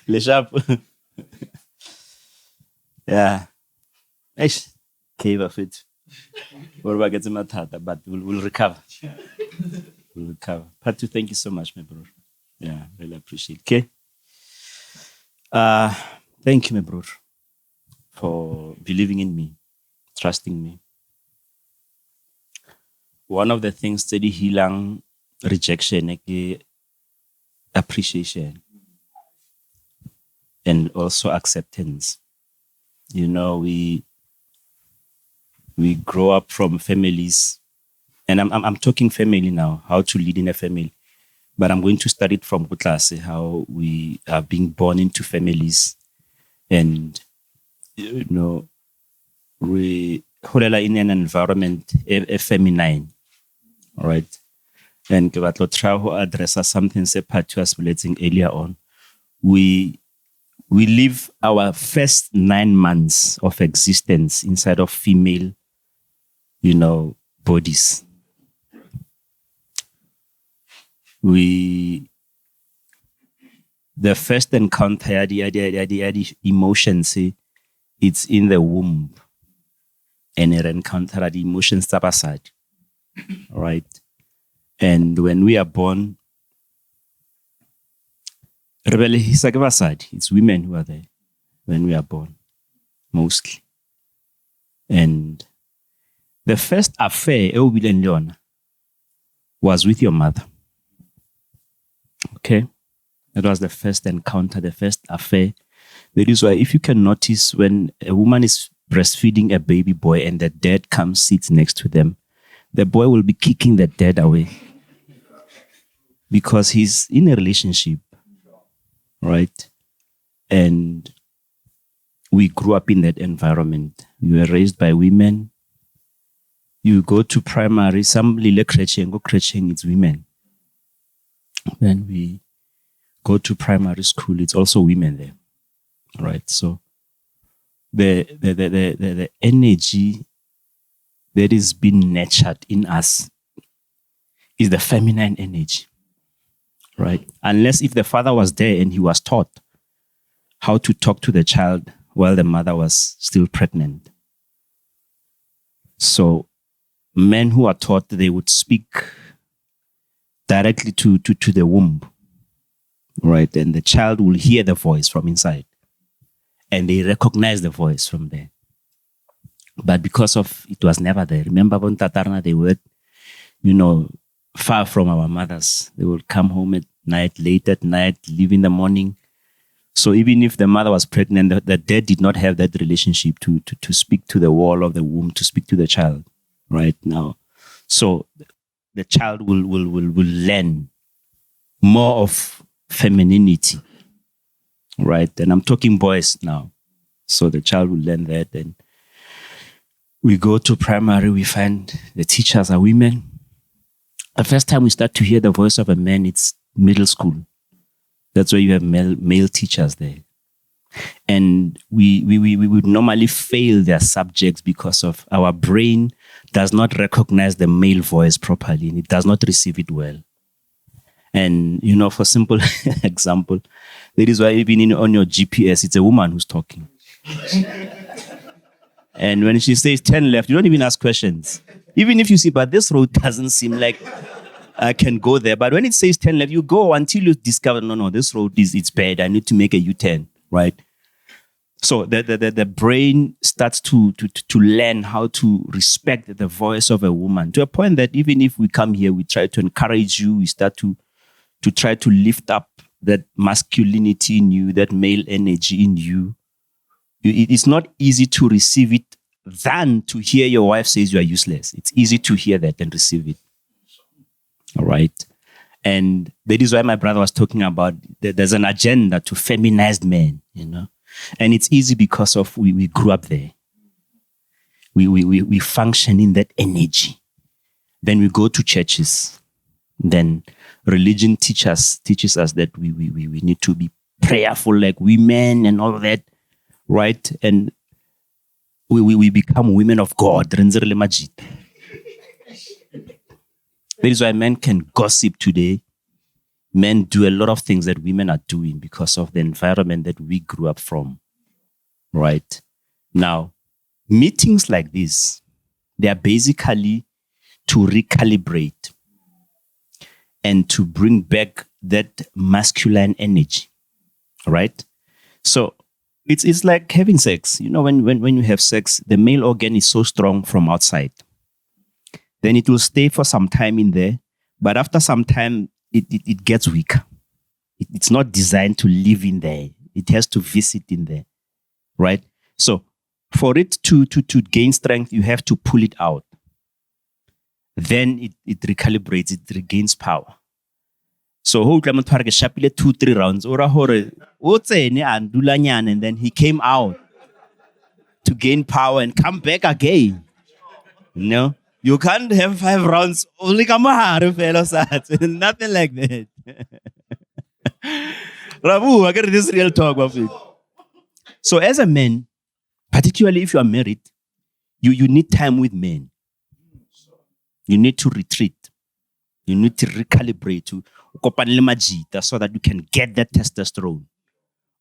Le sharp. Yeah. Eish. Cave of it. What gets matter, but we'll recover. We'll recover. Patu, thank you so much, my bro. Yeah, really appreciate it. Okay. Thank you, my bro, for believing in me, trusting me. One of the things that hilang rejection is appreciation and also acceptance. You know, we grow up from families, and I'm talking family now, how to lead in a family. But I'm going to start it from class, how we are being born into families, and you know, we holela in an environment feminine, all right. And ke batla try to address something separate was relating earlier on. We live our first 9 months of existence inside of female, bodies. The first encounter, the emotions, it's in the womb, and it encounter the emotions aside, right? And when we are born, it's women who are there when we are born, mostly. And the first affair was with your mother. Okay? That was the first encounter, the first affair. That is why if you can notice when a woman is breastfeeding a baby boy and the dad comes, sits next to them, the boy will be kicking the dad away because he's in a relationship, right? And we grew up in that environment. We were raised by women. You go to primary, some lile crècheng, it's women. When we go to primary school, it's also women there, right? So the energy that is being nurtured in us is the feminine energy, right? Unless if the father was there and he was taught how to talk to the child while the mother was still pregnant. So men who are taught, they would speak directly to the womb, right? And the child will hear the voice from inside and they recognize the voice from there. But because of it was never there. Remember when Tatarna, they were, far from our mothers. They would come home at night, late at night, leave in the morning. So even if the mother was pregnant, the dad did not have that relationship to speak to the wall of the womb, to speak to the child right now. So the child will learn more of femininity, right? And I'm talking boys now. So the child will learn that. And we go to primary, we find the teachers are women. The first time we start to hear the voice of a man, it's middle school. That's where you have male teachers there. And we would normally fail their subjects because of our brain does not recognize the male voice properly and it does not receive it well. And, for simple example, that is why even on your GPS, it's a woman who's talking. And when she says 10 left, you don't even ask questions. Even if you see, but this road doesn't seem like I can go there. But when it says 10 left, you go until you discover, no, this road it's bad. I need to make a U-turn, right? So the brain starts to learn how to respect the voice of a woman to a point that even if we come here, we try to encourage you, we start to try to lift up that masculinity in you, that male energy in you. It's not easy to receive it than to hear your wife says you are useless. It's easy to hear that and receive it. All right. And that is why my brother was talking about there's an agenda to feminized men, And it's easy because of we grew up there. We function in that energy. Then we go to churches. Then religion teaches us that we need to be prayerful like women and all that, right? And we become women of God. That is why men can gossip today. Men do a lot of things that women are doing because of the environment that we grew up from, right? Now, meetings like this, they are basically to recalibrate and to bring back that masculine energy, right? So it's like having sex. You know, when you have sex, the male organ is so strong from outside. Then it will stay for some time in there, but after some time, it gets weaker. It's not designed to live in there. It has to visit in there, right? So for it to gain strength, you have to pull it out. Then it recalibrates, it regains power. So ho tla motho a re ke shapile 2-3 rounds ora hore o tsene a ndulanyana, and then he came out to gain power and come back again. You know, you can't have 5 rounds only come fellow sats. Nothing like that. Rabu, I get this real talk of it. So as a man, particularly if you are married, you need time with men. You need to retreat. You need to recalibrate to so that you can get that testosterone.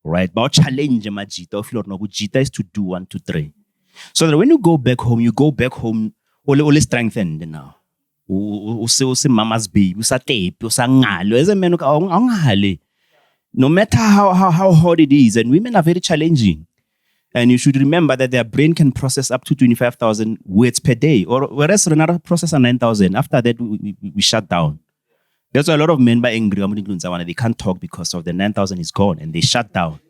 Right? But challenge majita if you don't know jita is to do 1, 2, 3. So that when you go back home all strengthened now. Use mama's baby, use tape, use ngalo. As a man, no matter how hard it is, and women are very challenging. And you should remember that their brain can process up to 25,000 words per day, or whereas another process 9,000. After that, we shut down. That's why a lot of men by angry. They can't talk because of the 9,000 is gone, and they shut down.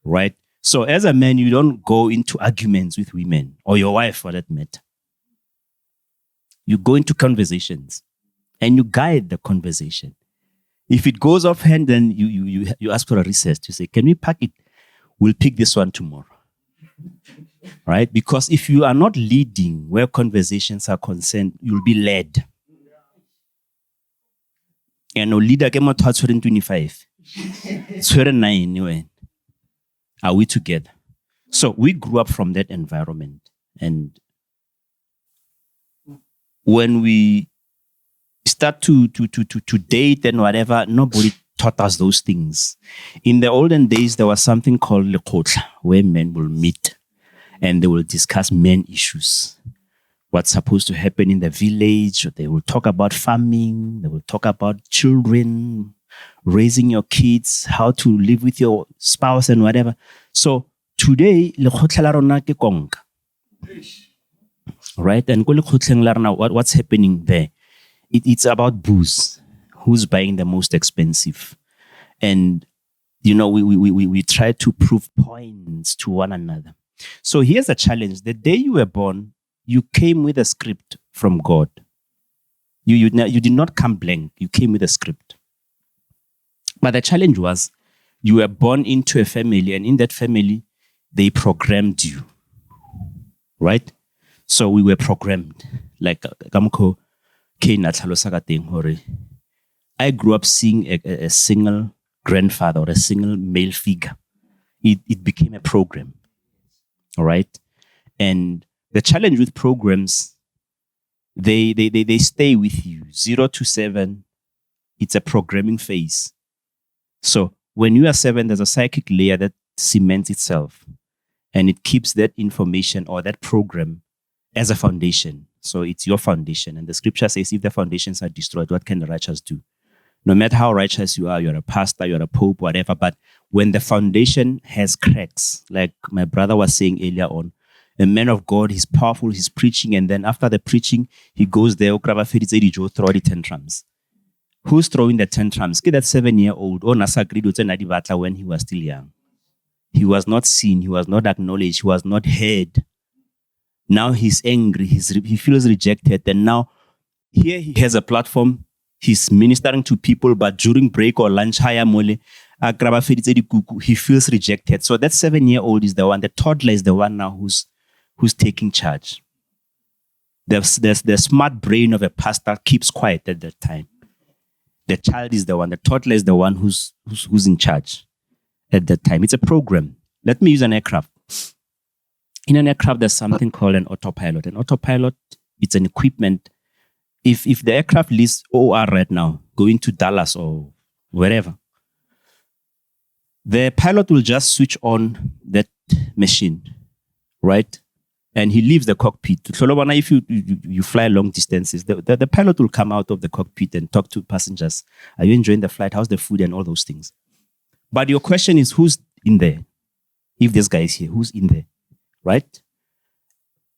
Right? So as a man, you don't go into arguments with women or your wife for that matter. You go into conversations and you guide the conversation. If it goes offhand, then you ask for a recess to say, can we pack it? We'll pick this one tomorrow. Right? Because if you are not leading where conversations are concerned, you'll be led. And no leader came out 25. 9. Are we together? So we grew up from that environment. And when we start to date and whatever, nobody taught us those things. In the olden days, there was something called lekotla, where men will meet and they will discuss men issues. What's supposed to happen in the village. They will talk about farming. They will talk about children, raising your kids, how to live with your spouse and whatever. So today, lekotla la rona ke konka. Right? And what's happening there? It's about booze. Who's buying the most expensive? And, you know, we try to prove points to one another. So here's a challenge. The day you were born, you came with a script from God. You did not come blank. You came with a script. But the challenge was you were born into a family, and in that family, they programmed you. Right? So we were programmed. Like, I grew up seeing a single grandfather or a single male figure. It became a program. All right? And the challenge with programs, they stay with you. 0 to 7, it's a programming phase. So when you are 7, there's a psychic layer that cements itself. And it keeps that information or that program as a foundation. So it's your foundation. And the scripture says, if the foundations are destroyed, what can the righteous do? No matter how righteous you are, you're a pastor, you're a pope, whatever. But when the foundation has cracks, like my brother was saying earlier on, a man of God, he's powerful, he's preaching. And then after the preaching, he goes there, throw the tantrums. Who's throwing the tantrums? That 7-year-old, when he was still young. He was not seen, he was not acknowledged, he was not heard. Now he's angry, he feels rejected. And now here he has a platform, he's ministering to people, but during break or lunch, he feels rejected. So that 7-year-old is the one, the toddler is the one now who's taking charge. The smart brain of a pastor keeps quiet at that time. The child is the one, the toddler is the one who's in charge at that time. It's a program. Let me use an aircraft. In an aircraft, there's something called an autopilot. An autopilot, it's an equipment. If the aircraft leaves OR right now, going to Dallas or wherever. The pilot will just switch on that machine, right? And he leaves the cockpit. If you fly long distances, the pilot will come out of the cockpit and talk to passengers. Are you enjoying the flight? How's the food and all those things? But your question is, who's in there? If this guy is here, who's in there, right?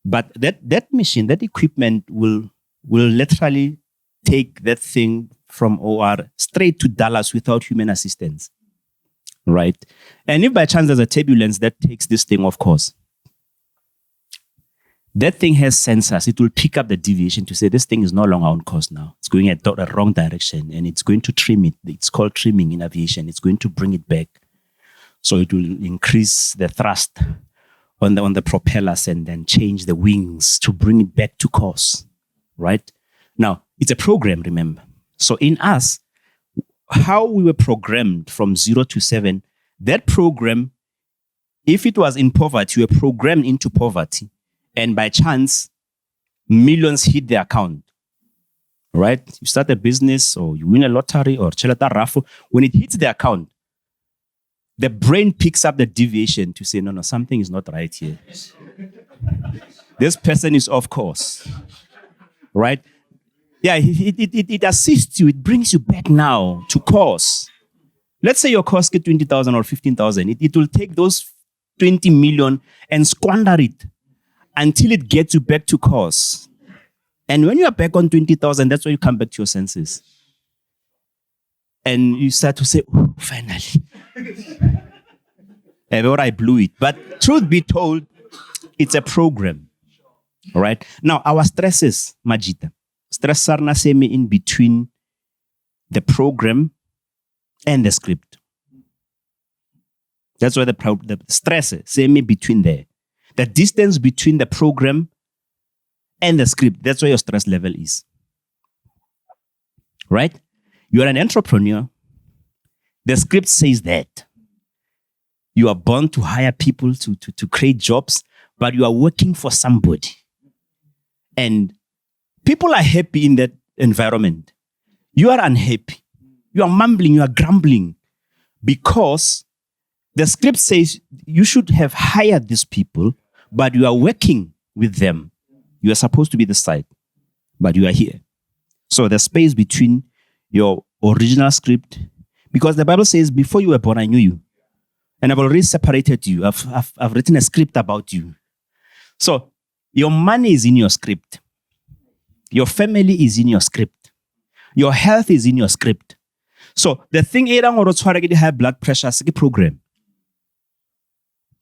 But that machine, that equipment will literally take that thing from OR straight to Dallas without human assistance, right? And if by chance there's a turbulence that takes this thing off course, that thing has sensors. It will pick up the deviation to say this thing is no longer on course now. It's going at the wrong direction, and it's going to trim it. It's called trimming in aviation. It's going to bring it back. So it will increase the thrust on the propellers and then change the wings to bring it back to course, right? Now, it's a program, remember. So in us, how we were programmed from 0 to 7, that program, if it was in poverty, we were programmed into poverty. And by chance, millions hit the account, right? You start a business or you win a lottery or chelata raffle. When it hits the account, the brain picks up the deviation to say, no, something is not right here. This person is off course, right? Yeah, it assists you. It brings you back now to course. Let's say your course get 20,000 or 15,000. It will take those 20 million and squander it until it gets you back to course. And when you are back on 20,000, that's when you come back to your senses. And you start to say, oh, finally. Or I blew it. But truth be told, it's a program. All right? Now, our stresses, Majita. Stress sarna semi in between the program and the script. That's why the stress semi between there. The distance between the program and the script, that's where your stress level is. Right? You are an entrepreneur. The script says that. You are born to hire people to create jobs, but you are working for somebody. And people are happy in that environment. You are unhappy. You are mumbling, you are grumbling because the script says you should have hired these people, but you are working with them. You are supposed to be the side, but you are here. So the space between your original script, because the Bible says, before you were born, I knew you. And I've already separated you. I've written a script about you. So your money is in your script. Your family is in your script. Your health is in your script. So the thing is high blood pressure is a program.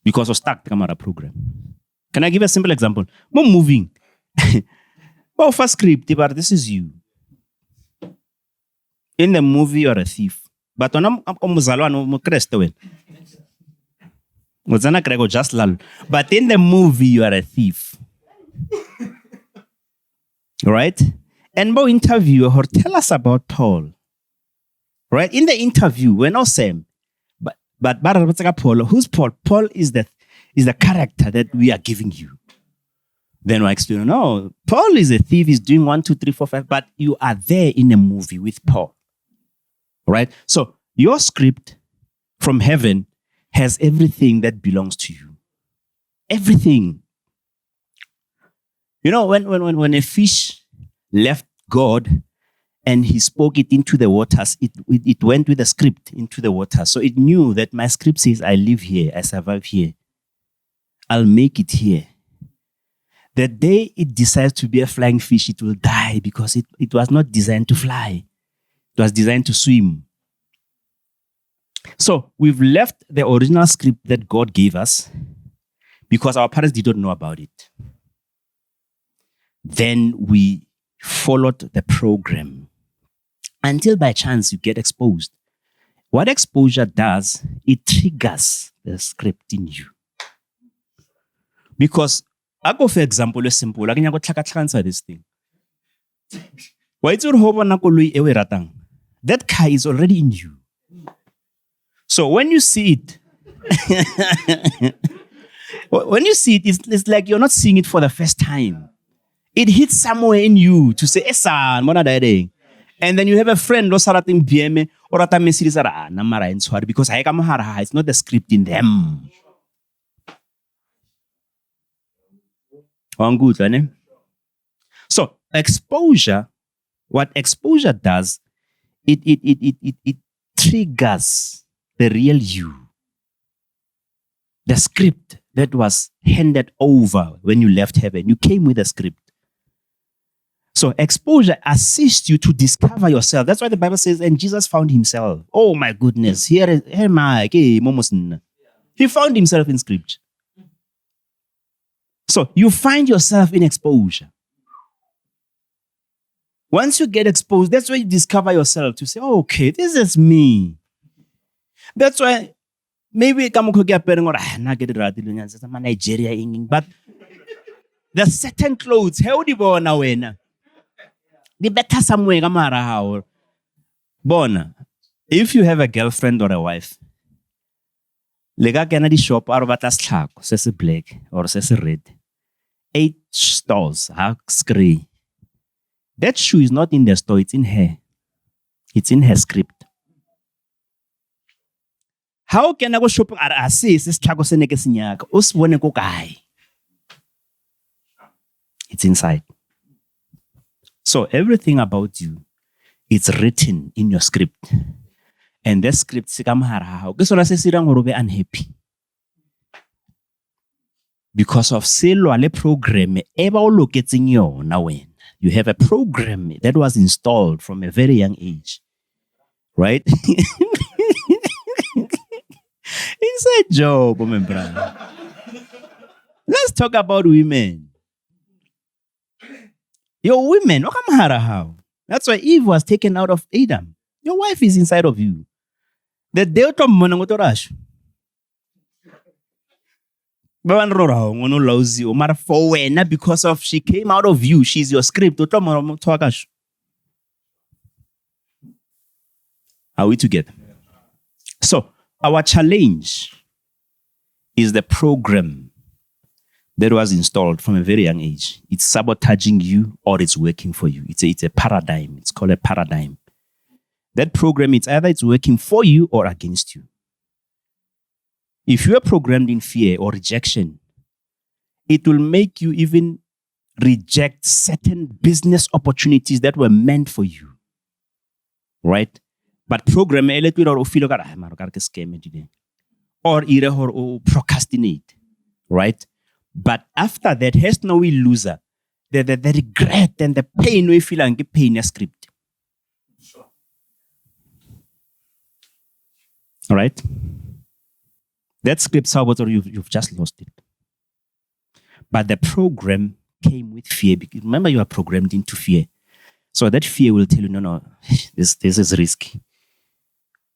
Because of stuck camera program. Can I give a simple example? More moving. Well, first script, but this is you. In the movie, you're a thief. But when I'm just lal. But in the movie, you are a thief. Right? And more interview or tell us about Paul. Right? In the interview, we're not same. But Paul, who's Paul? Paul is the character that we are giving you. Then I explain, no, Paul is a thief, he's doing 1, 2, 3, 4, 5, but you are there in a movie with Paul. Right? So your script from heaven has everything that belongs to you. Everything. You know, when a fish left God and he spoke it into the waters, it went with a script into the water. So it knew that my script says, I live here, I survive here. I'll make it here. The day it decides to be a flying fish, it will die because it was not designed to fly. It was designed to swim. So we've left the original script that God gave us because our parents did not know about it. Then we followed the program until by chance you get exposed. What exposure does, it triggers the script in you. Because I go for example, a simple, I can go transfer this thing. That car is already in you. So when you see it, it's like you're not seeing it for the first time. It hits somewhere in you to say, Esan, And then you have a friend, because it's not the script in them. So exposure, what exposure does, it triggers the real you. The script that was handed over when you left heaven. You came with a script. So exposure assists you to discover yourself. That's why the Bible says, and Jesus found himself. Oh my goodness. He found himself in scripture. So you find yourself in exposure. Once you get exposed, that's where you discover yourself to say, oh, okay, this is me. That's why maybe I'm Nigeria, but there's certain clothes. How do you now? The better somewhere. Bona, if you have a girlfriend or a wife, lega kena di shop aro batla setlhako se se black or se se red. 8 stores, screen. That shoe is not in the store, it's in her. It's in her script. How can I go shop at assist this setlhako se ne ke senyaka? O se bone ko kae? It's inside. So everything about you, it's written in your script. And that script se ka mohara hao. Ke sona se se dirang gore o be unhappy. Because of cellular program, you have a program that was installed from a very young age. Right? Inside job, my brother. Let's talk about women. Your women, how? That's why Eve was taken out of Adam. Your wife is inside of you. The delta monomotorash. Because of she came out of you, she's your script. Are we together? So our challenge is the program that was installed from a very young age. It's sabotaging you or it's working for you. It's a paradigm. It's called a paradigm. That program, it's either it's working for you or against you. If you are programmed in fear or rejection, it will make you even reject certain business opportunities that were meant for you. Right? But program or procrastinate. Right? But after that, has no loser. The regret and the pain we feel and get pain a script. Sure. All right? That script saboteur, you've just lost it. But the program came with fear. Because remember, you are programmed into fear. So that fear will tell you, no, this is risky.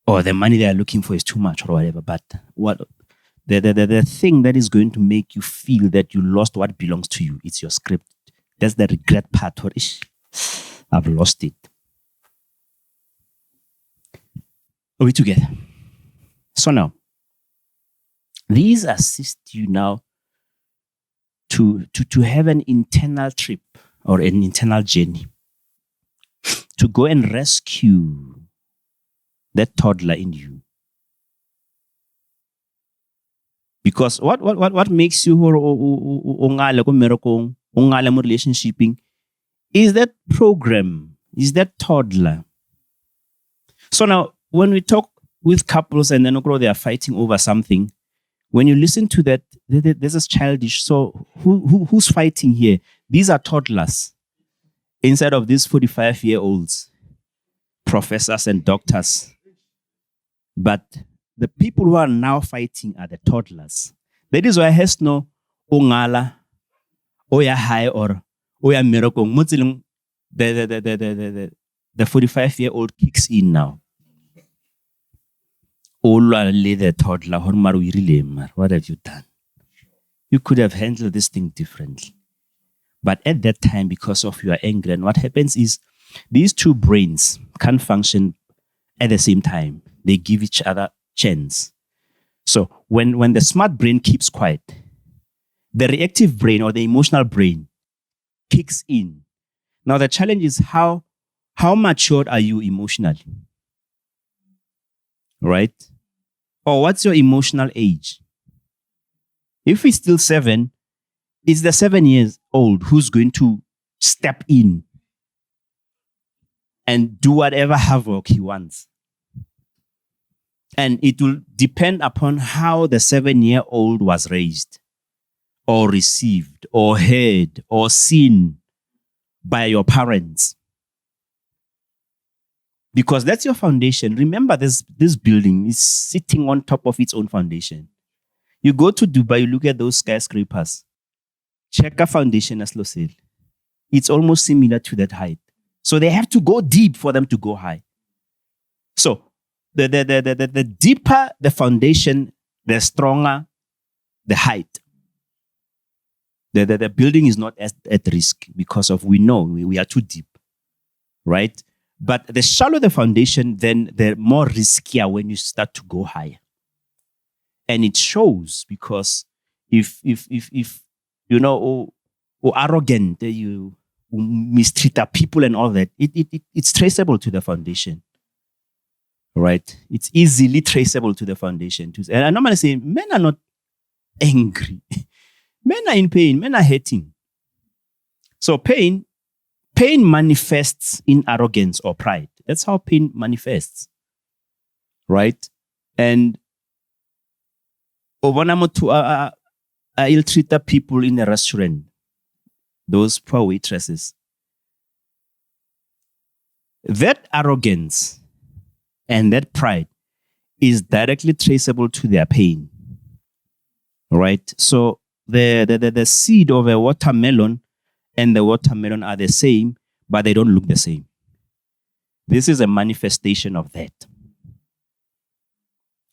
Or the money they are looking for is too much or whatever. But what the thing that is going to make you feel that you lost what belongs to you, it's your script. That's the regret part. I've lost it. Are we together? So now, these assist you now to have an internal trip or an internal journey to go and rescue that toddler in you. Because what makes you relationshiping is that program, is that toddler. So now, when we talk with couples and then they are fighting over something, when you listen to that, this is childish. So who's fighting here? These are toddlers inside of these 45-year-olds, professors and doctors. But the people who are now fighting are the toddlers. That is why has no ongala, oya high or oya miracle. The 45-year-old kicks in now. The toddler, what have you done? You could have handled this thing differently. But at that time, because of your anger, and what happens is these two brains can't function at the same time. They give each other chance. So when the smart brain keeps quiet, the reactive brain or the emotional brain kicks in. Now the challenge is how how matured are you emotionally? Right? Or what's your emotional age? If it's still 7, it's the 7 years old who's going to step in and do whatever havoc he wants. And it will depend upon how the 7-year-old was raised or received or heard or seen by your parents. Because that's your foundation. Remember, this building is sitting on top of its own foundation. You go to Dubai, you look at those skyscrapers. Check a foundation as Losel. It's almost similar to that height. So they have to go deep for them to go high. So the deeper the foundation, the stronger the height. The building is not at risk because of we know we are too deep, right? But the shallower the foundation, then the more riskier when you start to go higher. And it shows because if you know or arrogant, you mistreat people and all that, it's traceable to the foundation. Right? It's easily traceable to the foundation. And I normally say men are not angry. Men are in pain. Men are hating. So pain manifests in arrogance or pride. That's how pain manifests. Right? And I ill-treated people in a restaurant, those poor waitresses. That arrogance and that pride is directly traceable to their pain. Right? So the seed of a watermelon and the watermelon are the same, but they don't look the same. This is a manifestation of that.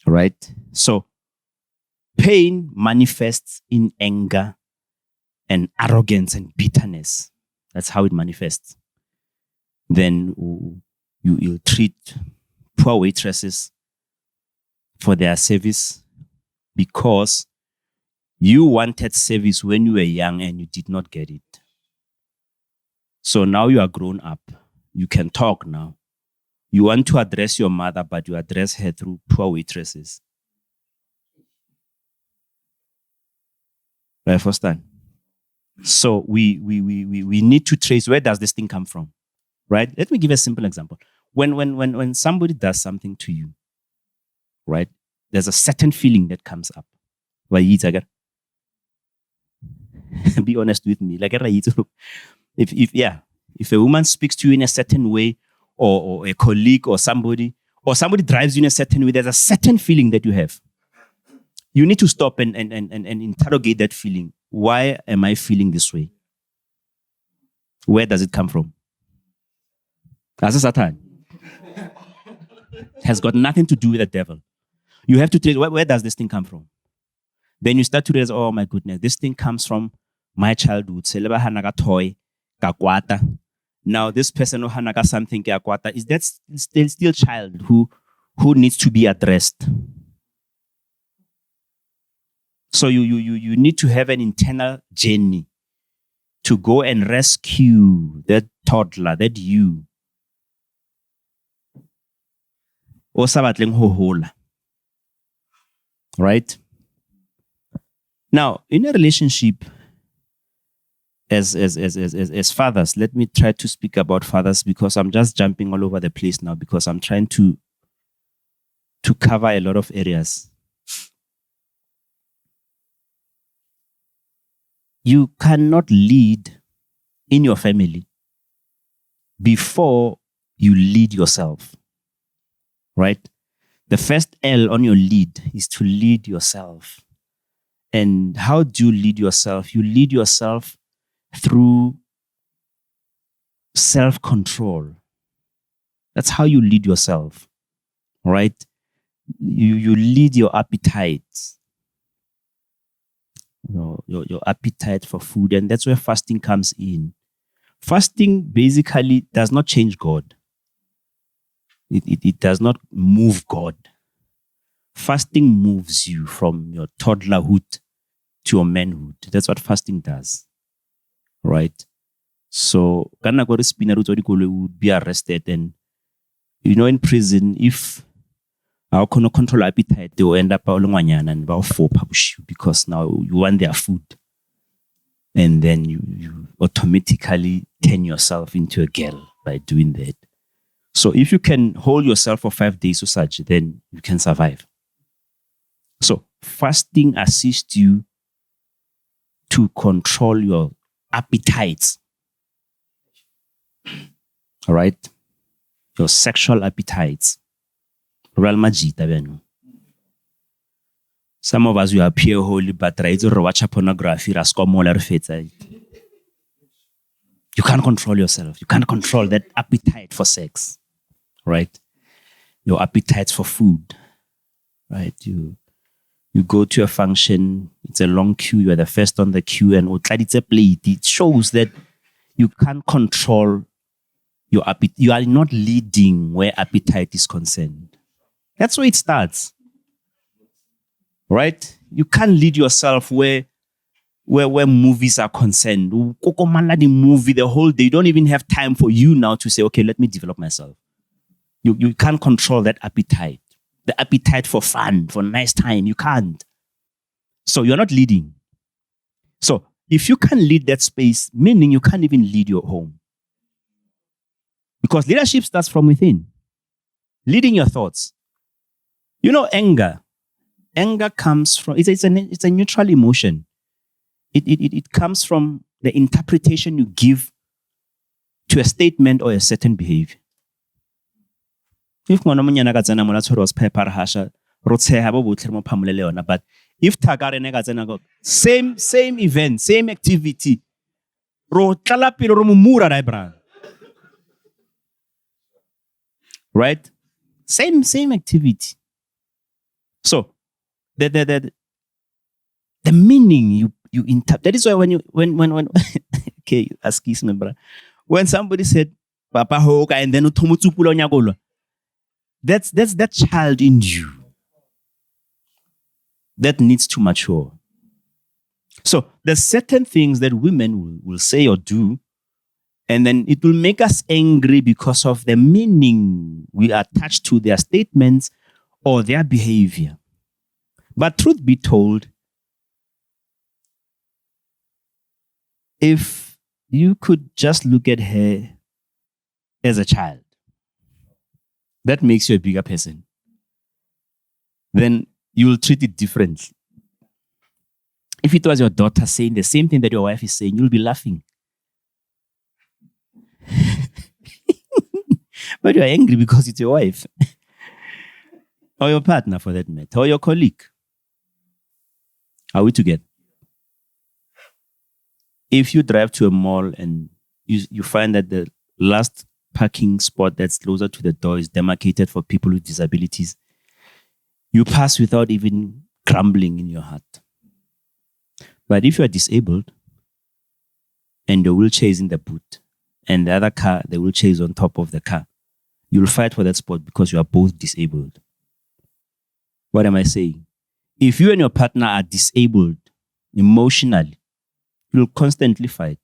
Right? So pain manifests in anger and arrogance and bitterness. That's how it manifests. Then you treat poor waitresses for their service because you wanted service when you were young and you did not get it. So now you are grown up. You can talk now. You want to address your mother, but you address her through poor waitresses. Right, first time. So we need to trace where does this thing come from, right? Let me give a simple example. When somebody does something to you, right? There's a certain feeling that comes up. Be honest with me. If a woman speaks to you in a certain way, or a colleague or somebody drives you in a certain way, there's a certain feeling that you have. You need to stop and interrogate that feeling. Why am I feeling this way? Where does it come from? As a Satan. Has got nothing to do with the devil. You have to tell where does this thing come from? Then you start to realize, oh my goodness, this thing comes from my childhood. Toy, kakwata. Now this person who hanaga something kakwata, is that still child who needs to be addressed? So you need to have an internal journey to go and rescue that toddler, that you. Right? Now, in a relationship, as fathers, let me try to speak about fathers because I'm just jumping all over the place now because I'm trying to cover a lot of areas. You cannot lead in your family before you lead yourself. Right? The first L on your lead is to lead yourself. And how do you lead yourself? You lead yourself through self-control. That's how you lead yourself. Right? You lead your appetites. Your appetite for food, and that's where fasting comes in. Fasting basically does not change God. It does not move God. Fasting moves you from your toddlerhood to your manhood. That's what fasting does, right? So, kana gore spinner would be arrested, and in prison, if I cannot control appetite, they will end up and push you because now you want their food. And then you automatically turn yourself into a girl by doing that. So if you can hold yourself for 5 days or such, then you can survive. So fasting assists you to control your appetites. All right? Your sexual appetites. Real majita. Some of us, we appear holy, but try to watch pornography. You can't control yourself. You can't control that appetite for sex, right? Your appetite for food, right? You go to a function, it's a long queue, you are the first on the queue, and it's a plate. It shows that you can't control your appetite. You are not leading where appetite is concerned. That's where it starts. Right? You can't lead yourself where movies are concerned. The movie the whole day. You don't even have time for you now to say, okay, let me develop myself. You can't control that appetite. The appetite for fun, for nice time. You can't. So you're not leading. So if you can't lead that space, meaning you can't even lead your home. Because leadership starts from within. Leading your thoughts. Anger. Anger comes from, it's a neutral emotion. It comes from the interpretation you give to a statement or a certain behavior. If but if same event, same activity, right? Same activity. So the meaning you interpret. That is why when okay, excuse me, brother. When somebody said Papa Hoka and then that's that child in you that needs to mature. So there's certain things that women will say or do, and then it will make us angry because of the meaning we attach to their statements or their behavior. But truth be told, if you could just look at her as a child, that makes you a bigger person. Then you will treat it differently. If it was your daughter saying the same thing that your wife is saying, you'll be laughing. But you're angry because it's your wife. Or your partner, for that matter. Or your colleague. Are we together? If you drive to a mall and you find that the last parking spot that's closer to the door is demarcated for people with disabilities, you pass without even grumbling in your heart. But if you are disabled and the wheelchair is in the boot and the other car, the wheelchair is on top of the car, you'll fight for that spot because you are both disabled. What am I saying? If you and your partner are disabled emotionally, you'll constantly fight.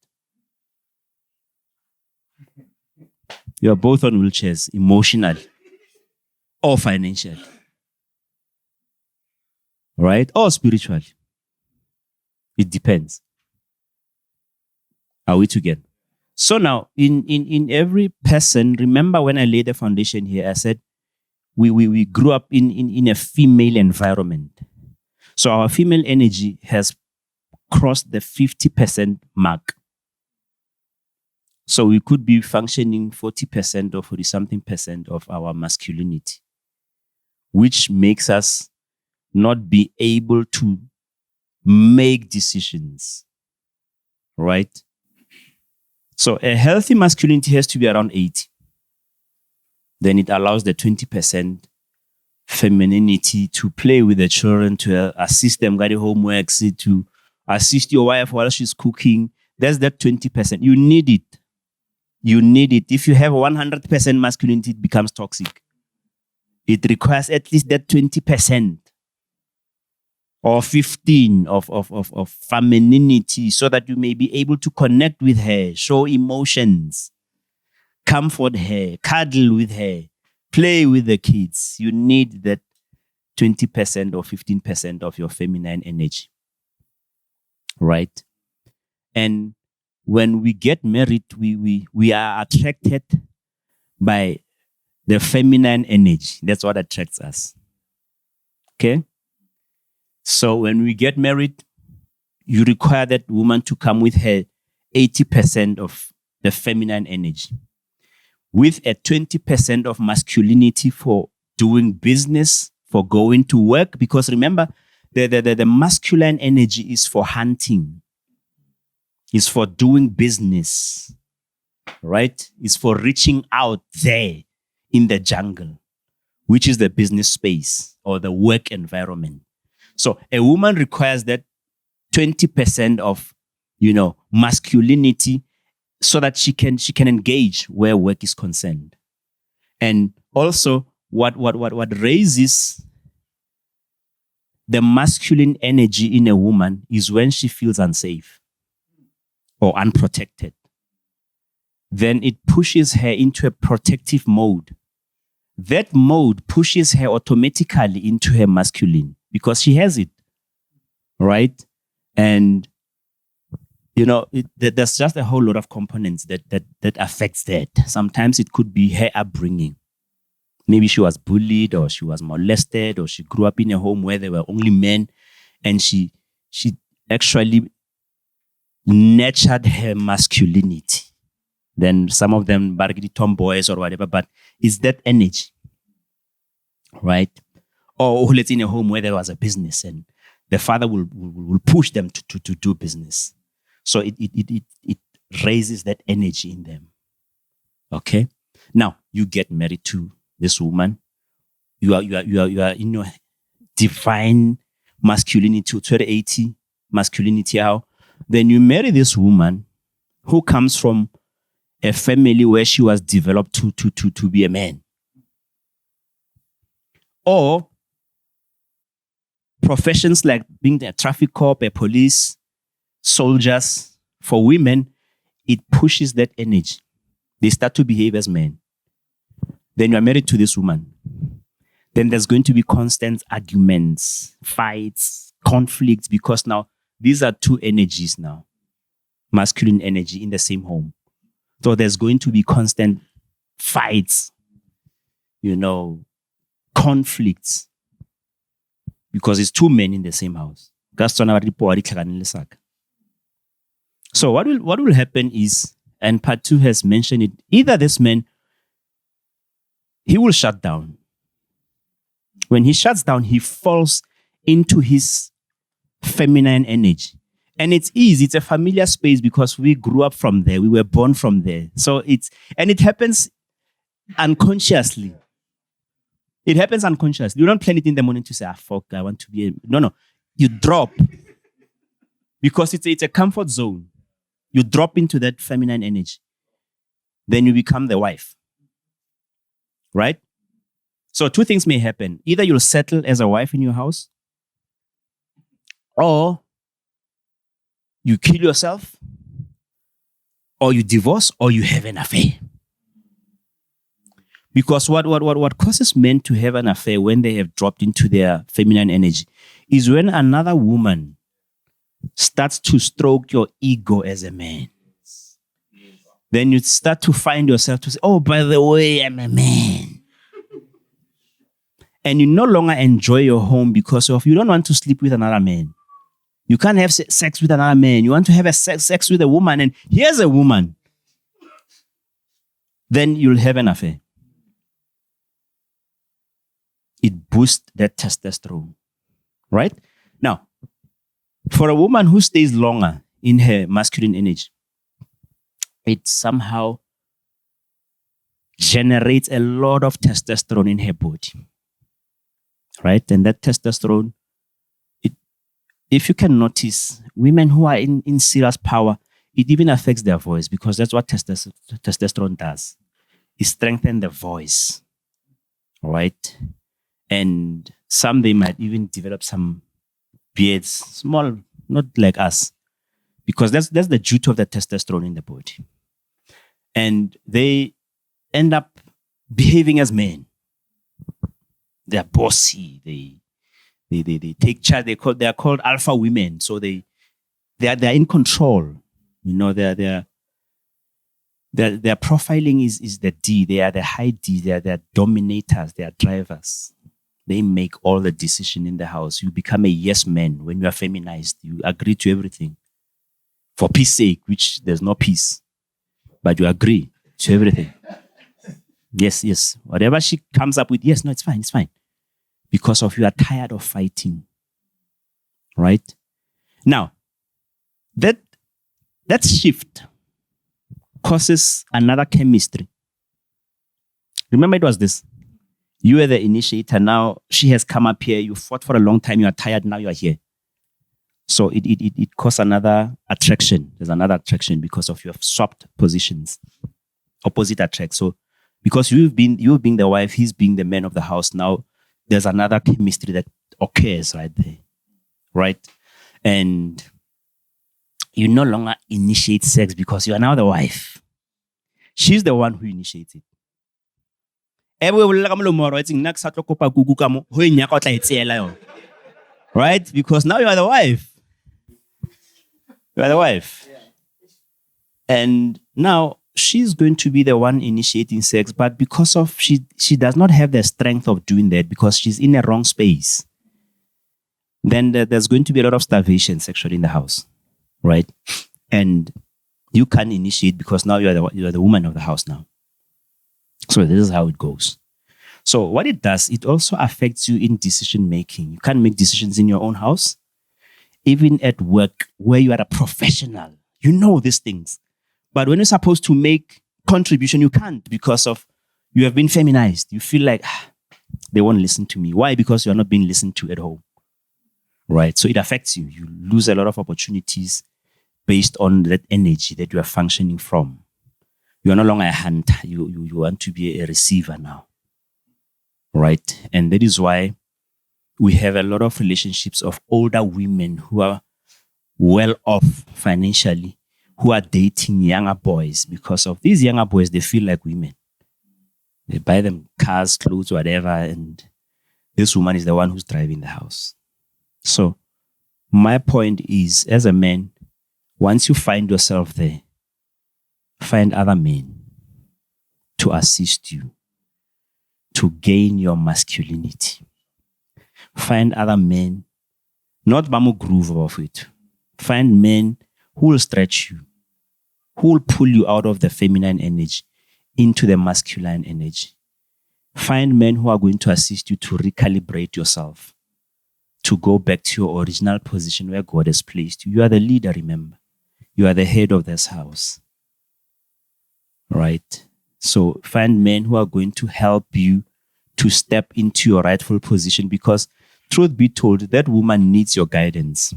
You are both on wheelchairs emotionally or financially. Right? Or spiritually. It depends. Are we together? So now, in every person, remember when I laid the foundation here, I said we grew up in a female environment. So our female energy has crossed the 50% mark. So we could be functioning 40% or 40-something% of our masculinity, which makes us not be able to make decisions, right? So a healthy masculinity has to be around 80. Then it allows the 20% femininity to play with the children, to assist them get homework, to assist your wife while she's cooking. There's that 20%. You need it. You need it. If you have 100% masculinity, it becomes toxic. It requires at least that 20%. or 15 of femininity, so that you may be able to connect with her, show emotions, comfort her, cuddle with her, play with the kids. You need that 20% or 15% of your feminine energy, right? And when we get married, we are attracted by the feminine energy. That's what attracts us. Okay? So when we get married, you require that woman to come with her 80% of the feminine energy, with a 20% of masculinity for doing business, for going to work. Because remember, the masculine energy is for hunting, is for doing business, right? Is for reaching out there in the jungle, which is the business space or the work environment. So a woman requires that 20% of, masculinity, so that she can engage where work is concerned. And also what raises the masculine energy in a woman is when she feels unsafe or unprotected. Then it pushes her into a protective mode. That mode pushes her automatically into her masculine because she has it, right? And there's just a whole lot of components that affects that. Sometimes it could be her upbringing. Maybe she was bullied, or she was molested, or she grew up in a home where there were only men, and she actually nurtured her masculinity. Then some of them bargaining tomboys or whatever, but it's that energy, right? Or let's in a home where there was a business and the father will push them to do business. So it raises that energy in them. Okay. Now you get married to this woman. You are in your divine masculinity, 280 masculinity. How? Then you marry this woman who comes from a family where she was developed to be a man. Or professions like being a traffic cop, a police, soldiers. For women, it pushes that energy. They start to behave as men. Then you are married to this woman. Then there's going to be constant arguments, fights, conflicts, because now these are two energies now. Masculine energy in the same home. So there's going to be constant fights, conflicts, because it's two men in the same house. So what will happen is, and part 2 has mentioned it, either this man, he will shut down. When he shuts down, he falls into his feminine energy. And it's easy. It's a familiar space because we grew up from there. We were born from there. So it happens unconsciously. It happens unconsciously. You don't plan it in the morning to say, fuck, I want to be No. You drop. Because it's a comfort zone. You drop into that feminine energy. Then you become the wife. Right? So 2 things may happen. Either you'll settle as a wife in your house, or you kill yourself, or you divorce, or you have an affair. Because what causes men to have an affair when they have dropped into their feminine energy is when another woman starts to stroke your ego as a man. Then you start to find yourself to say, oh, by the way, I'm a man. And you no longer enjoy your home because you don't want to sleep with another man. You can't have sex with another man. You want to have sex with a woman, and here's a woman. Then you'll have an affair. It boosts that testosterone, right? Now, for a woman who stays longer in her masculine energy, it somehow generates a lot of testosterone in her body, right? And that testosterone, if you can notice, women who are in serious power, it even affects their voice, because that's what testosterone does. It strengthens the voice, right? And some, they might even develop some beards, small, not like us, because that's the duty of the testosterone in the body, and they end up behaving as men. They are bossy. They take charge. They are called alpha women. So they are in control. Their profiling is the D. They are the high D. They are dominators. They are drivers. They make all the decision in the house. You become a yes man when you are feminized. You agree to everything for peace sake, which there's no peace, but you agree to everything. Yes. Whatever she comes up with, yes, no, it's fine. Because of you are tired of fighting. Right? Now, that shift causes another chemistry. Remember, it was this. You were the initiator. Now she has come up here. You fought for a long time. You are tired. Now you are here. So it causes another attraction. There's another attraction because of your swapped positions. Opposite attract. So because you've been the wife, he's being the man of the house. Now there's another chemistry that occurs right there. Right? And you no longer initiate sex because you are now the wife. She's the one who initiates it. Right? Because now you are the wife. You are the wife. And now she's going to be the one initiating sex, but because of she does not have the strength of doing that because she's in a wrong space, then there's going to be a lot of starvation sexually in the house. Right? And you can't initiate because now you are the woman of the house now. So this is how it goes. So what it does, it also affects you in decision making. You can't make decisions in your own house, even at work where you are a professional. You know these things. But when you're supposed to make contribution, you can't because of you have been feminized. You feel like they won't listen to me. Why? Because you are not being listened to at home. Right? So it affects you. You lose a lot of opportunities based on that energy that you are functioning from. You are no longer a hunter. You want to be a receiver now. Right? And that is why we have a lot of relationships of older women who are well off financially, who are dating younger boys because of these younger boys, they feel like women. They buy them cars, clothes, whatever, and this woman is the one who's driving the house. So my point is, as a man, once you find yourself there, find other men to assist you to gain your masculinity. Find other men, not bamu groove of it. Find men who will stretch you, who will pull you out of the feminine energy into the masculine energy. Find men who are going to assist you to recalibrate yourself, to go back to your original position where God has placed you. You are the leader, remember. You are the head of this house. Right? So find men who are going to help you to step into your rightful position because, truth be told, that woman needs your guidance.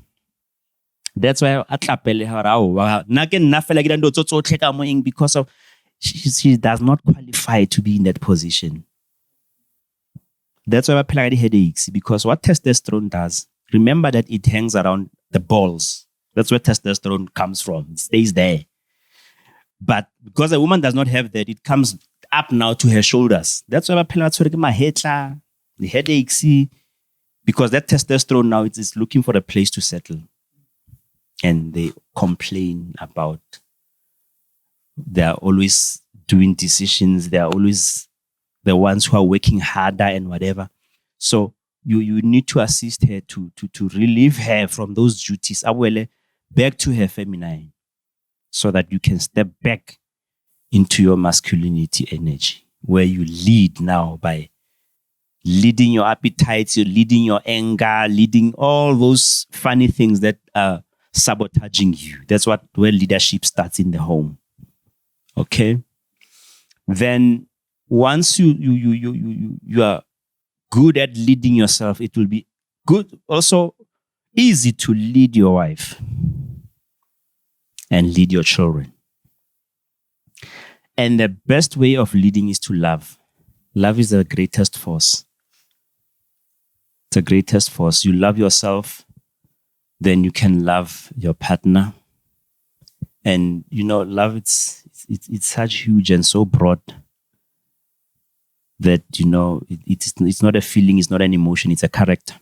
That's why because of she does not qualify to be in that position. That's why I play headaches, because what testosterone does, remember that it hangs around the balls. That's where testosterone comes from. It stays there. But because a woman does not have that, it comes up now to her shoulders. That's why I play my head, the headaches, because that testosterone now is looking for a place to settle. And they complain about they are always doing decisions. They are always the ones who are working harder and whatever. So you need to assist her to relieve her from those duties, back to her feminine, so that you can step back into your masculinity energy, where you lead now by leading your appetites, you're leading your anger, leading all those funny things that are sabotaging you. That's where leadership starts, in the home. Okay? Then once you are good at leading yourself, it will be good, also easy to lead your wife and lead your children. And the best way of leading is to love. Love is the greatest force. It's the greatest force. You love yourself, then you can love your partner. And love, it's such huge and so broad that it's not a feeling, it's not an emotion, it's a character.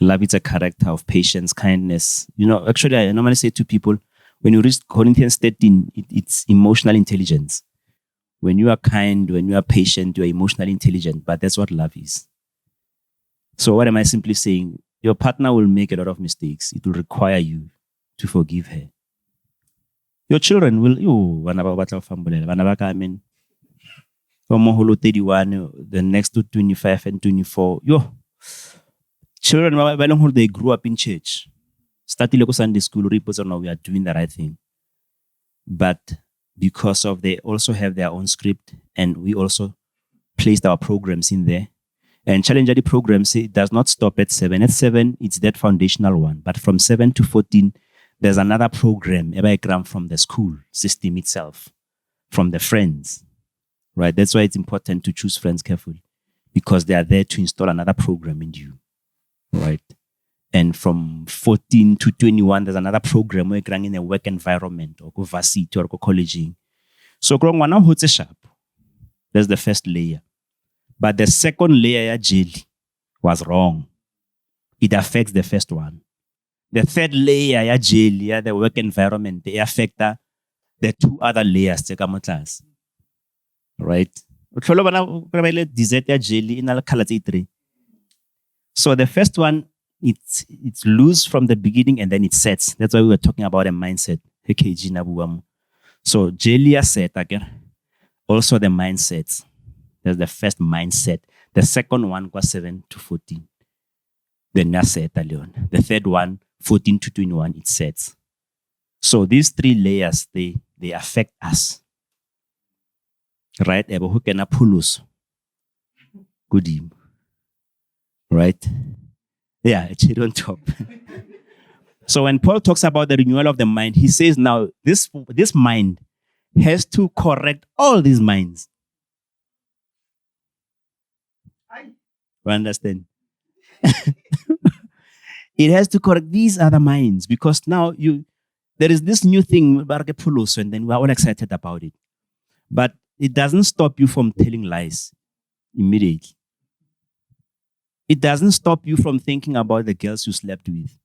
Love is a character of patience, kindness. Actually, I normally say to people, when you read Corinthians 13, it's emotional intelligence. When you are kind, when you are patient, you are emotionally intelligent. But that's what love is. So what am I simply saying? Your partner will make a lot of mistakes. It will require you to forgive her. Your children will, from 31, the next to 25 and 24. Children, they grew up in church. Starting local Sunday school, reports on we are doing the right thing. But because of they also have their own script, and we also placed our programs in there. And Challenger the programs, it does not stop at 7. At 7, it's that foundational one. But from 7 to 14, there's another program from the school system itself, from the friends. Right? That's why it's important to choose friends carefully, because they are there to install another program in you. Right? And from 14 to 21, there's another program where you're in a work environment or go varsity or go colleging. So sharp. That's the first layer. But the second layer, jelly, was wrong. It affects the first one. The third layer, jelly, the work environment, they affect the two other layers. Right? So the first one, it's loose from the beginning and then it sets. That's why we were talking about a mindset. So jelly set again. Also the mindsets. That's the first mindset. The second one was 7 to 14. Then the third one, 14 to 21, it sets. So these three layers, they affect us. Right? Who can pull us? Good evening. Right? Yeah, it's here on top. So when Paul talks about the renewal of the mind, he says now this mind has to correct all these minds. You understand? It has to correct these other minds, because now there is this new thing, and then we're all excited about it. But it doesn't stop you from telling lies immediately. It doesn't stop you from thinking about the girls you slept with.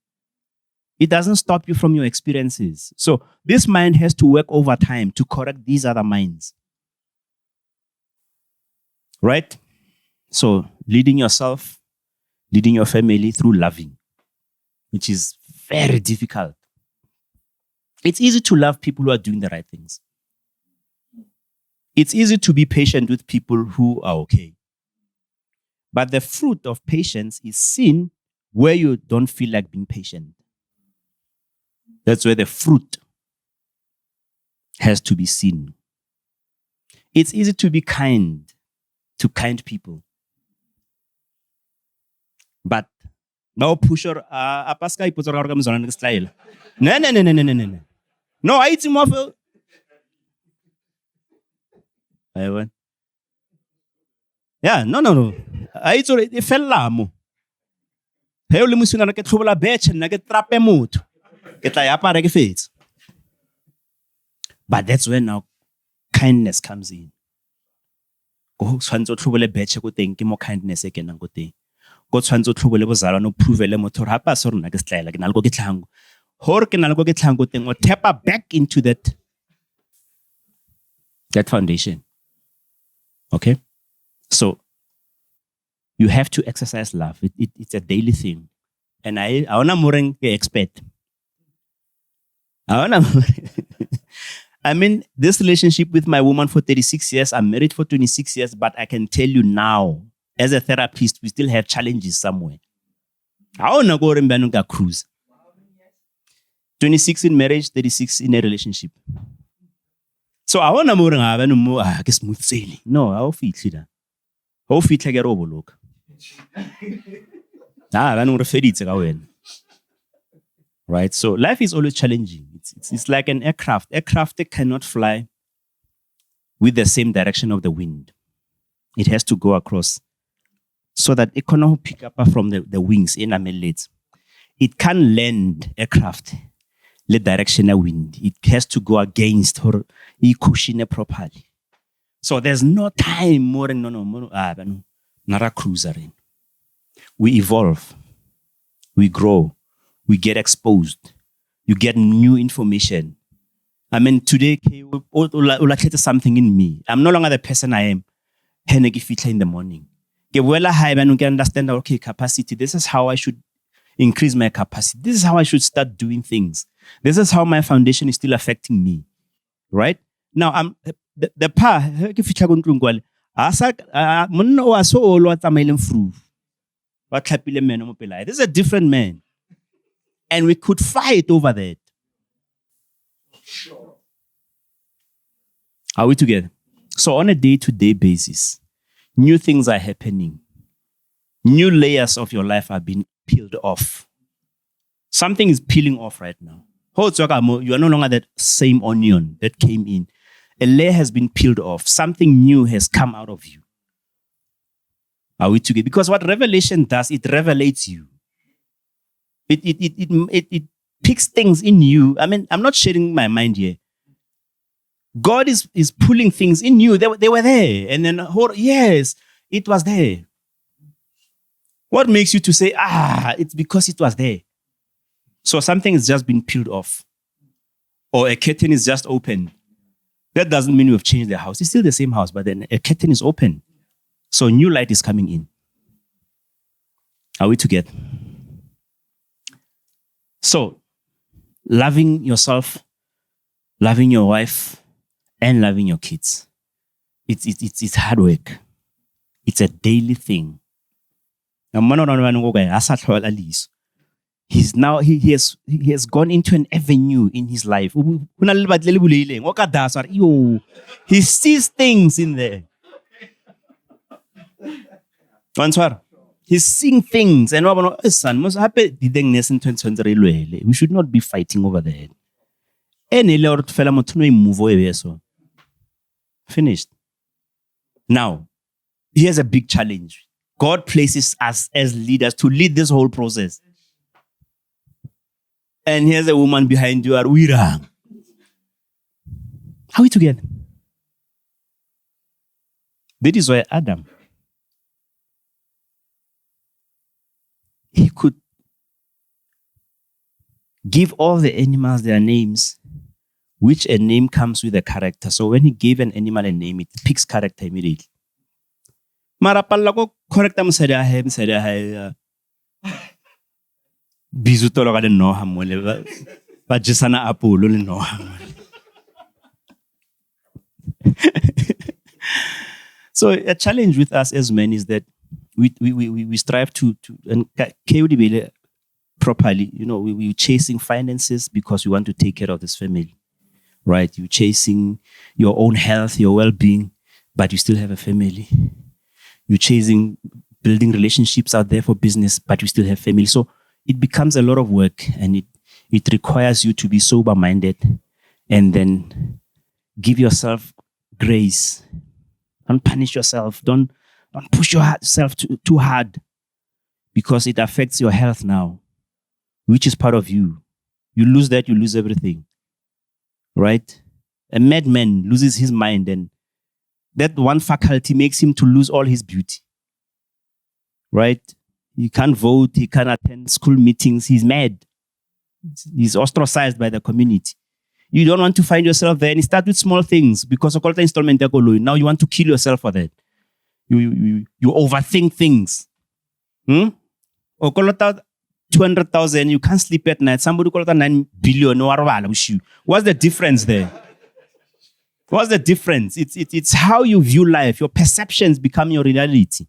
It doesn't stop you from your experiences. So this mind has to work over time to correct these other minds. Right? So leading yourself, leading your family through loving, which is very difficult. It's easy to love people who are doing the right things. It's easy to be patient with people who are okay. But the fruit of patience is seen where you don't feel like being patient. That's where the fruit has to be seen. It's easy to be kind to kind people. But now pusher apaska ipotsora ka mzona ke style. No. No, I eat him off. Yeah, no. I eat it fell lamo. He o le musuna ke tlhobola betche nna ke trape motho. Ke tla ya apara ke fetse. But that's when now kindness comes in. Go tshwantse o tlhobole betche go teng ke mo kindness e kenang go teng. Go tshwantse o tlhobole bozala no provele motho ha pa so rena ke style ke nalgo ke tlhango. Hore ke nalgo ke tlhango teng o tap back into that foundation. Okay? So you have to exercise love. It's a daily thing. And I wanna moreng ke expert. I mean, this relationship with my woman for 36 years, I'm married for 26 years, but I can tell you now, as a therapist, we still have challenges somewhere. I wanna go and cruise. 26 in marriage, 36 in a relationship. So I wanna more smooth sailing. No, I'll fit it. I'll fit like a robo look. Right? So life is always challenging. It's like an aircraft. Aircraft cannot fly with the same direction of the wind. It has to go across so that it cannot pick up from the wings in a minute. it can't land aircraft le direction of wind. It has to go against or cushion properly. So there's no time more not a cruiser. We evolve, we grow, we get exposed, you get new information. I mean, today, something in me. I'm no longer the person I am. In the morning. I understand, okay, capacity. This is how I should increase my capacity. This is how I should start doing things. This is how my foundation is still affecting me. Right? Now, I'm the pa, this is a different man. And we could fight over that. Sure. Are we together? So on a day-to-day basis, new things are happening. New layers of your life are being peeled off. Something is peeling off right now. You are no longer that same onion that came in. A layer has been peeled off. Something new has come out of you. Are we together? Because what revelation does, it revelates you. It picks things in you. I mean, I'm not sharing my mind here. God is pulling things in you. They were there. And then, yes, it was there. What makes you to say, it's because it was there? So something has just been peeled off. Or a curtain is just open. That doesn't mean we've changed the house. It's still the same house, but then a curtain is open. So new light is coming in. Are we together? So, loving yourself, loving your wife, and loving your kids. It's hard work. It's a daily thing. He has gone into an avenue in his life. He sees things in there. He's seeing things. And we should not be fighting over that. Finished. Now, here's a big challenge. God places us as leaders to lead this whole process. And here's a woman behind you, Arwira. How are we together? That is why Adam, he could give all the animals their names, which a name comes with a character. So when he gave an animal a name, it picks character immediately. Marapalla ko correcta msada hai bizu tolo ka le no ha mole ba jesana apolo le no ha. So a challenge with us as men is that we strive to and properly, we're chasing finances because we want to take care of this family, right? You're chasing your own health, your well-being, but you still have a family. You're chasing building relationships out there for business, but you still have family. So it becomes a lot of work, and it requires you to be sober-minded and then give yourself grace. Don't punish yourself. Don't push yourself too hard, because it affects your health now, which is part of you. You lose that, you lose everything, right? A madman loses his mind, and that one faculty makes him to lose all his beauty, right? He can't vote, he can't attend school meetings, he's mad. He's ostracized by the community. You don't want to find yourself there, and you start with small things, because now you want to kill yourself for that. You overthink things. 200,000, you can't sleep at night. Somebody call it 9 billion. What's the difference there? What's the difference? It's how you view life. Your perceptions become your reality.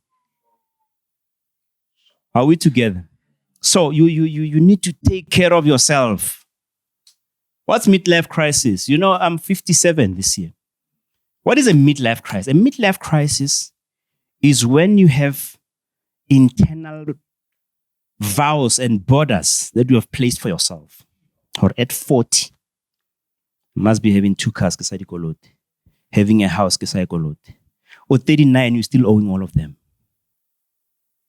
Are we together? So you need to take care of yourself. What's midlife crisis? I'm 57 this year. What is a midlife crisis? A midlife crisis is when you have internal vows and borders that you have placed for yourself. Or at 40, you must be having 2 cars, having a house, or 39, you're still owing all of them.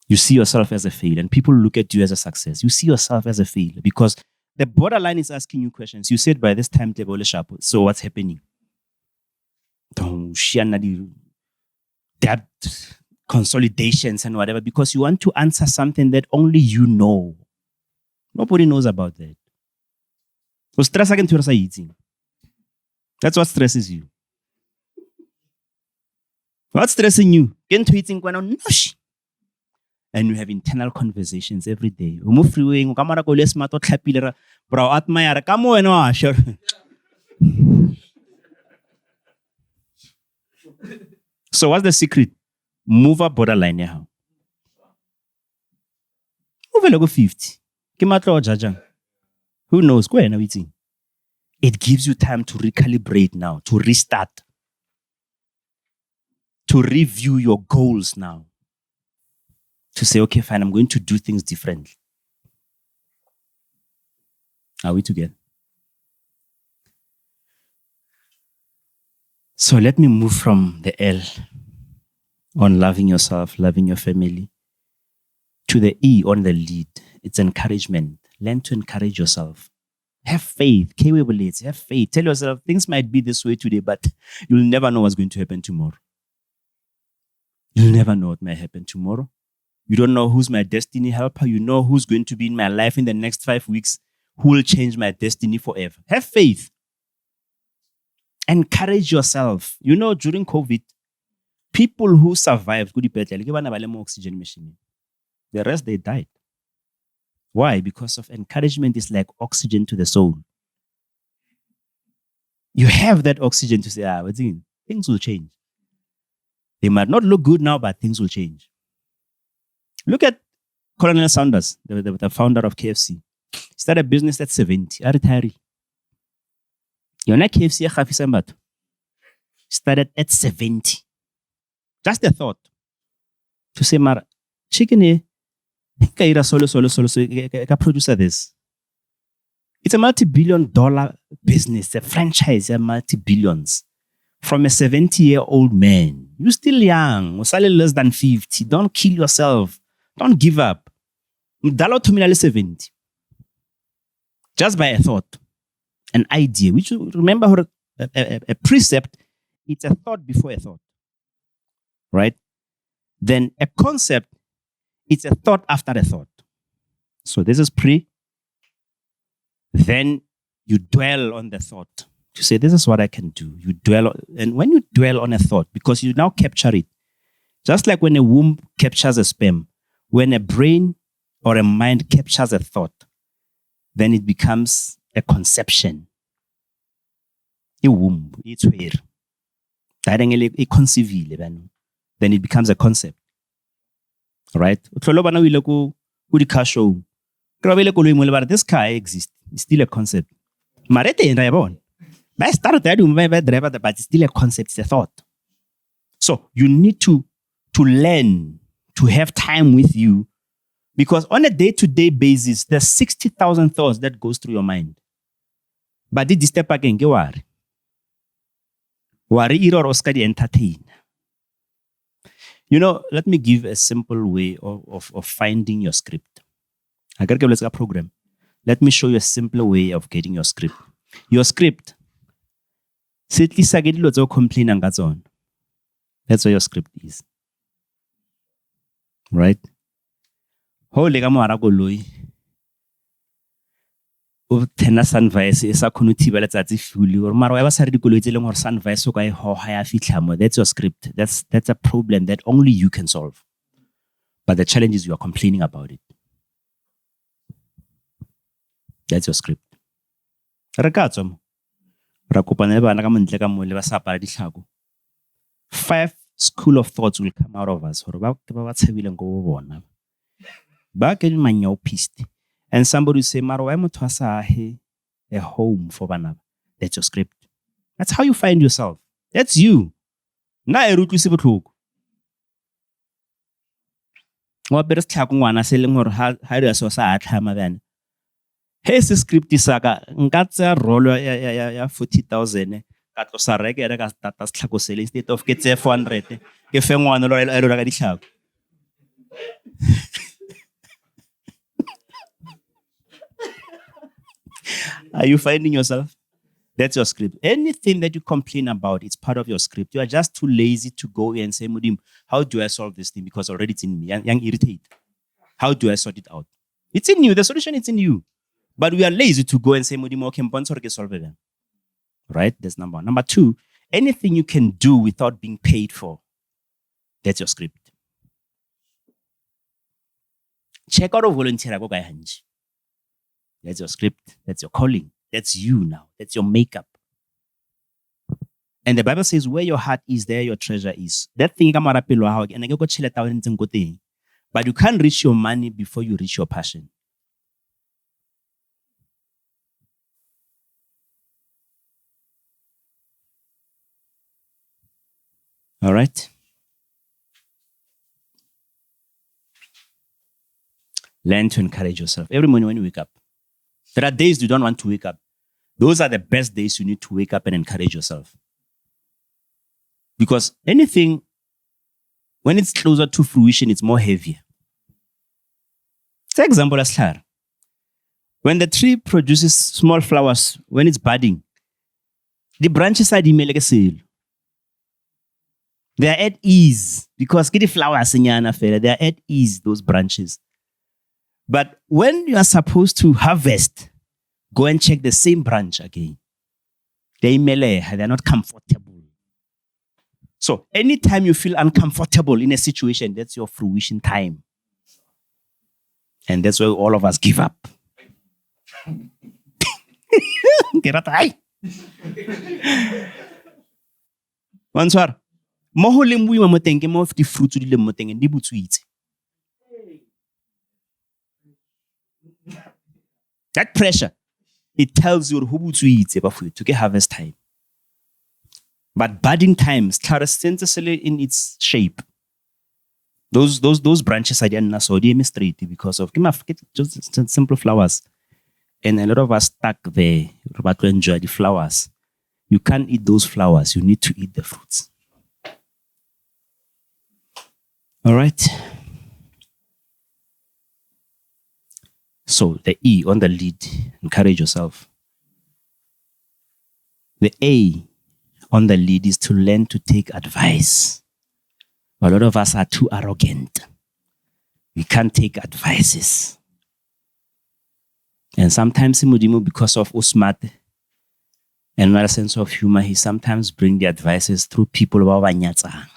You see yourself as a failure, and people look at you as a success. You see yourself as a failure because the borderline is asking you questions. You said by this time, so what's happening? Debt consolidations and whatever, because you want to answer something that only you know. Nobody knows about that. So stress again to eating. That's what stresses you. What's stressing you? Get to eating and you have internal conversations every day. So what's the secret? Move up borderline now. Move 50. Who knows? It gives you time to recalibrate now, to restart, to review your goals now. To say, okay, fine, I'm going to do things differently. Are we together? So let me move from the L on loving yourself, loving your family, to the E on the lead. It's encouragement. Learn to encourage yourself. Have faith. Have faith. Tell yourself things might be this way today, but you'll never know what's going to happen tomorrow. You'll never know what might happen tomorrow. You don't know who's my destiny helper. You know who's going to be in my life in the next 5 weeks, who will change my destiny forever. Have faith. Encourage yourself. You know, during COVID, people who survived, oxygen machine. The rest, they died. Why? Because of encouragement is like oxygen to the soul. You have that oxygen to say, things will change. They might not look good now, but things will change. Look at Colonel Sanders, the founder of KFC. He started a business at 70. I retired. You're not KFC, started at 70. Just a thought. To say, Mara, chicken solo producer this. It's a multi-billion-dollar business, a franchise, a multi-billions. From a 70-year-old man. You're still young, less than 50. Don't kill yourself. Don't give up. Mdalo to 70. Just by a thought, an idea, which you remember a precept, it's a thought before a thought. Right? Then a concept, it's a thought after a thought. So this is pre. Then you dwell on the thought. To say, this is what I can do. You dwell, and when you dwell on a thought, because you now capture it, just like when a womb captures a sperm, when a brain or a mind captures a thought, then it becomes a conception. A womb, it's where. Then it becomes a concept. Right? This car exists. It's still a concept. But it's still a concept, it's a thought. So you need to learn to have time with you, because on a day-to-day basis, there's 60,000 thoughts that goes through your mind. But did you step again? Worry or Oscar entertain. You know, let me give a simple way of finding your script. I got a program. Let me show you a simpler way of getting your script. Your script. That's where your script is. Right? Holy Gamaragoloi. Tena sunvise isa khonutiba letsatsi fuli or mara wa sa re dikoloi tse leng or sunvise so ka e ho ha ya fitlha. That's your script. That's a problem that only you can solve. But the challenge is you are complaining about it. That's your script. Rakatso. Rakopana ba na ka montle ka mo le ba sa apara ditlhako. 5 school of thoughts will come out of us. Hore ba tshebileng go bona. Ba ke manyao piste. And somebody will say, Maro, I'm a home for Banaba. That's your script. That's how you find yourself. That's you. Na e rutu se botlhoko. Wa beres tlhako ngwana se leng hore ha re so sa atlhama bana. He se script isaka nka tsa rolo ya 40,000 ka tlosa rekere ka stata se tlhako sele instead of ke tse 400 ke fe ngwana lo ka ditlhako. Are you finding yourself? That's your script. Anything that you complain about, it's part of your script. You are just too lazy to go and say, Mudim, how do I solve this thing? Because already it's in me. Young irritate. How do I sort it out? It's in you. The solution is in you. But we are lazy to go and say, Mudim, okay, solve it. Right? That's number one. Number two, anything you can do without being paid for, that's your script. Check out a volunteer. That's your script. That's your calling. That's you now. That's your makeup. And the Bible says, where your heart is, there your treasure is. That thing, but you can't reach your money before you reach your passion. All right? Learn to encourage yourself. Every morning when you wake up, there are days you don't want to wake up. Those are the best days you need to wake up and encourage yourself. Because anything, when it's closer to fruition, it's more heavier. For example, when the tree produces small flowers, when it's budding, the branches are like a sail. They are at ease because the flowers they are at ease, those branches. But when you are supposed to harvest, go and check the same branch again. They're not comfortable. So anytime you feel uncomfortable in a situation, that's your fruition time. And that's where all of us give up. Bonsoir. Mo ho le mbuima mo teng ke mo di fruits di le mo teng di butswitse. That pressure, it tells you who to get harvest time. But budding times, clarissentically in its shape. Those branches are not so straight because of just simple flowers. And a lot of us stuck there about to enjoy the flowers. You can't eat those flowers, you need to eat the fruits. All right. So the E on the lead, encourage yourself. The A on the lead is to learn to take advice. A lot of us are too arrogant. We can't take advices. And sometimes Mudimu, because of smart and not a sense of humor, he sometimes brings the advices through people who are wanyatsa.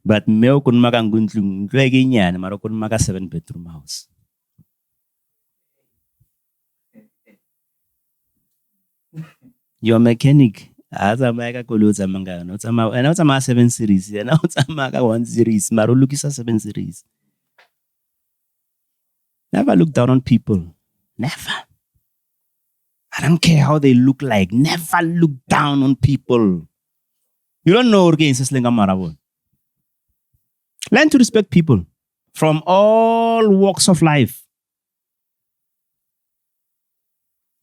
But meo kun maga nguntlung ndleke nyane mara kun maga 7-bedroom house. Your mechanic azamaka kolotsa manga no tsama and o tsama 7 series and o tsama ka 1 series mara lukisa 7 series. Never look down on people. Never. I don't care how they look like. Never look down on people. You don't know against slenga marabo. Learn to respect people from all walks of life.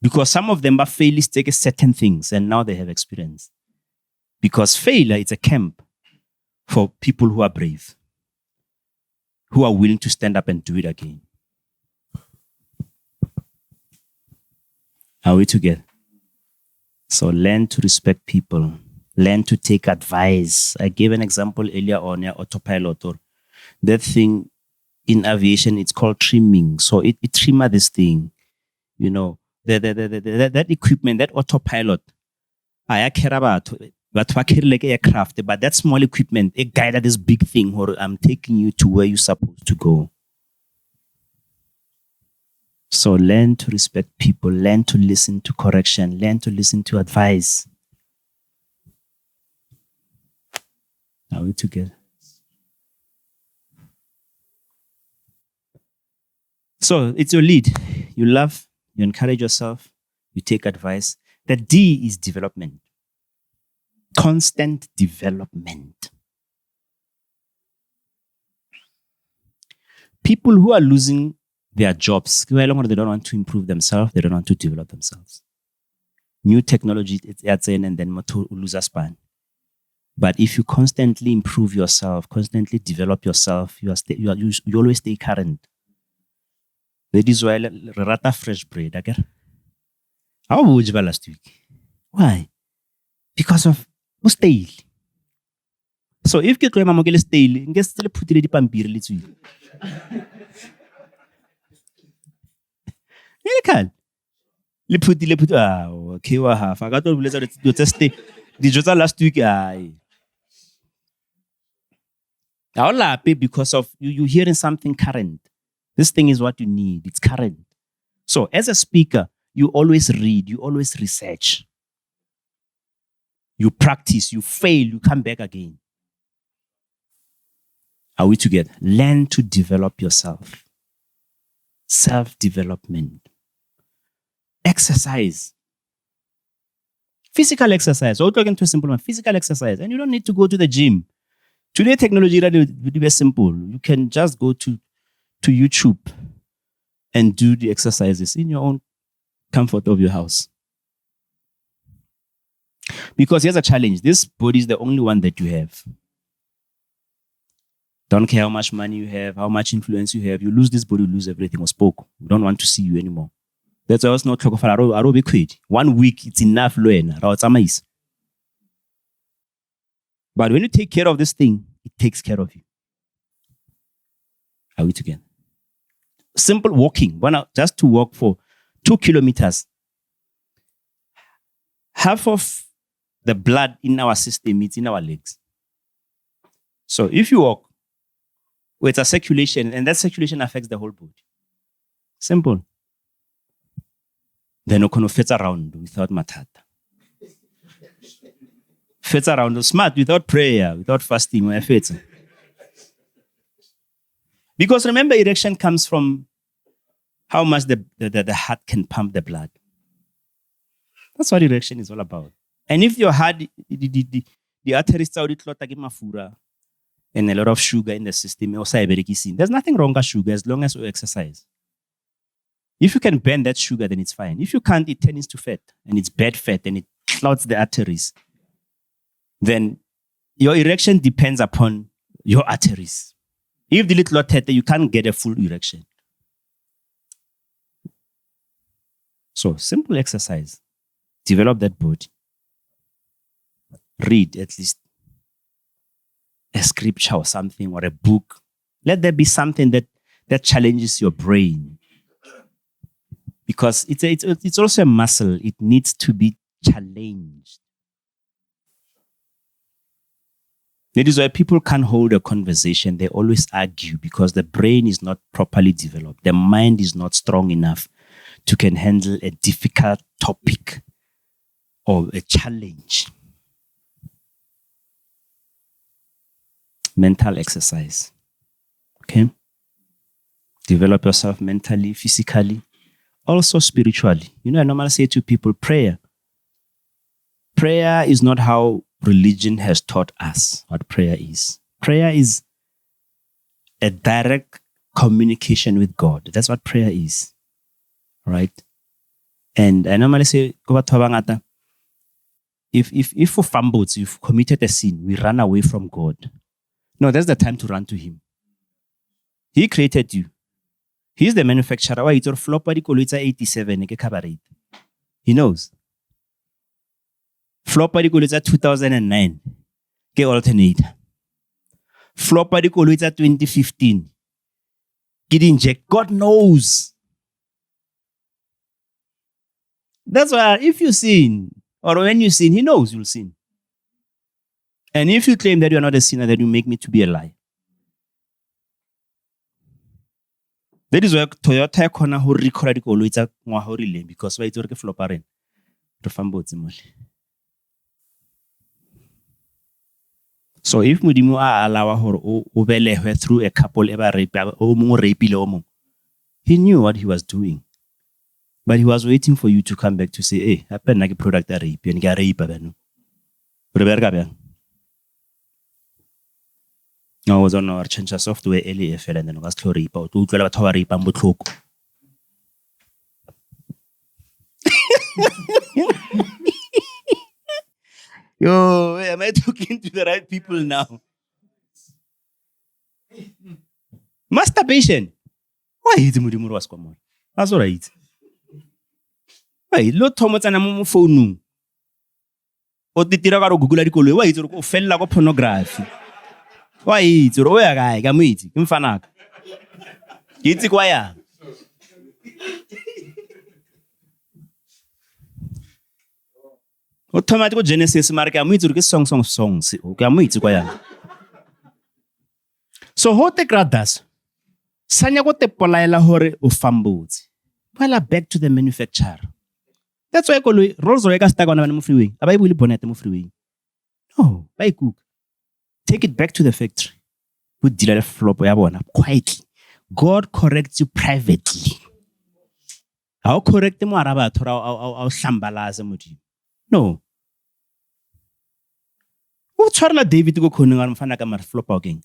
Because some of them are failures take certain things and now they have experience. Because failure is a camp for people who are brave, who are willing to stand up and do it again. Are we together? So learn to respect people. Learn to take advice. I gave an example earlier on autopilot or that thing in aviation, it's called trimming. So it trimmer this thing, you know, that equipment, that autopilot. I care about but like aircraft, but that small equipment, it guided this big thing or I'm taking you to where you're supposed to go. So learn to respect people, learn to listen to correction, learn to listen to advice. Are we together? So it's your lead. You love, you encourage yourself, you take advice. The D is development. Constant development. People who are losing their jobs, they don't want to improve themselves, they don't want to develop themselves. New technology, it's in, and then motor lose a span. But if you constantly improve yourself, constantly develop yourself, you always stay current. That is why rata fresh bread. Okay? How would you last week? Why? Because of stale. So if you try to stale, you still put it in pampiri little. You can. Le put okay, what half? I got to realize that you just stay. The just last week, I'll laugh because of you hearing something current. This thing is what you need. It's current. So as a speaker, you always read, you always research. You practice, you fail, you come back again. Are we together? Learn to develop yourself. Self-development. Exercise. Physical exercise. We're talking to a simple one. Physical exercise. And you don't need to go to the gym. Today, technology is very simple. You can just go to YouTube and do the exercises in your own comfort of your house. Because here's a challenge. This body is the only one that you have. Don't care how much money you have, how much influence you have. You lose this body, you lose everything. We spoke. We don't want to see you anymore. That's why I was not talking for quit. 1 week, it's enough. But when you take care of this thing, it takes care of you. Are we together? Simple walking. Just to walk for 2 kilometers. Half of the blood in our system is in our legs. So if you walk, it's a circulation, and that circulation affects the whole body. Simple. Then you can fit around without matata. Fit around smart without prayer, without fasting. Because remember, erection comes from how much the heart can pump the blood. That's what erection is all about. And if your heart, the arteries are mafura and a lot of sugar in the system, there's nothing wrong with sugar as long as you exercise. If you can burn that sugar, then it's fine. If you can't, it turns to fat, and it's bad fat, and it clouds the arteries. Then your erection depends upon your arteries. If the little clot, you can't get a full erection. So simple exercise. Develop that body. Read at least a scripture or something, or a book. Let there be something that challenges your brain. Because it's also a muscle. It needs to be challenged. That is why people can't hold a conversation. They always argue because the brain is not properly developed. The mind is not strong enough to can handle a difficult topic or a challenge. Mental exercise. Okay? Develop yourself mentally, physically, also spiritually. I normally say to people, prayer. Prayer is not how religion has taught us what prayer is. Prayer is a direct communication with God. That's what prayer is. Right? And I normally say, if for fumbles, you've committed a sin, we run away from God. No, that's the time to run to Him. He created you. He's the manufacturer. Why it's your flopper 87 He knows. Flopper 2009 ke alternator. Flopper 2015 get inject. God knows. That's why if you sin, or when you sin, He knows you'll sin. And if you claim that you are not a sinner, then you make me to be a lie. That is why Toyota kona ho record dikolo itsa ngwa ho rileng because ba itse re ke floparen. Re fambotse mole. So if Modimo a allow hore o belehwe through a couple ever rape o mong rapile o mong, He knew what He was doing. But He was waiting for you to come back to say, hey, happen like a product a rape and ga rape bano. Re berga bjang. I was on our change software LAFL and then I was to rape out. To utlwela batho ba rape ang botlhoko. Yo, am I talking to the right people now? Masturbation. Why is it Mudimu was common? That's all right. Why? Lot Thomas and a phone. O ti tira ka ro Google dikoloi wa itse go fella go pornography wa itse ro ya kae ka moitse ke mfanaka ke itse kwa ya o thoma go Genesis mara ke moitse ke songs o ke moitse kwa ya so ho te gradas sanya go te polaela hore o fambotse pala back to the manufacturer. That's why koloi Rolls Royce ka sta ka na mo freeway aba ibuli bonnet mo freeway no ba cook take it back to the factory put dealer flop ya bona quietly. God corrects you privately. How correct mo araba thora o hlambalaze modimo no o tshwarela David go khoneng a mfana ka mar flop again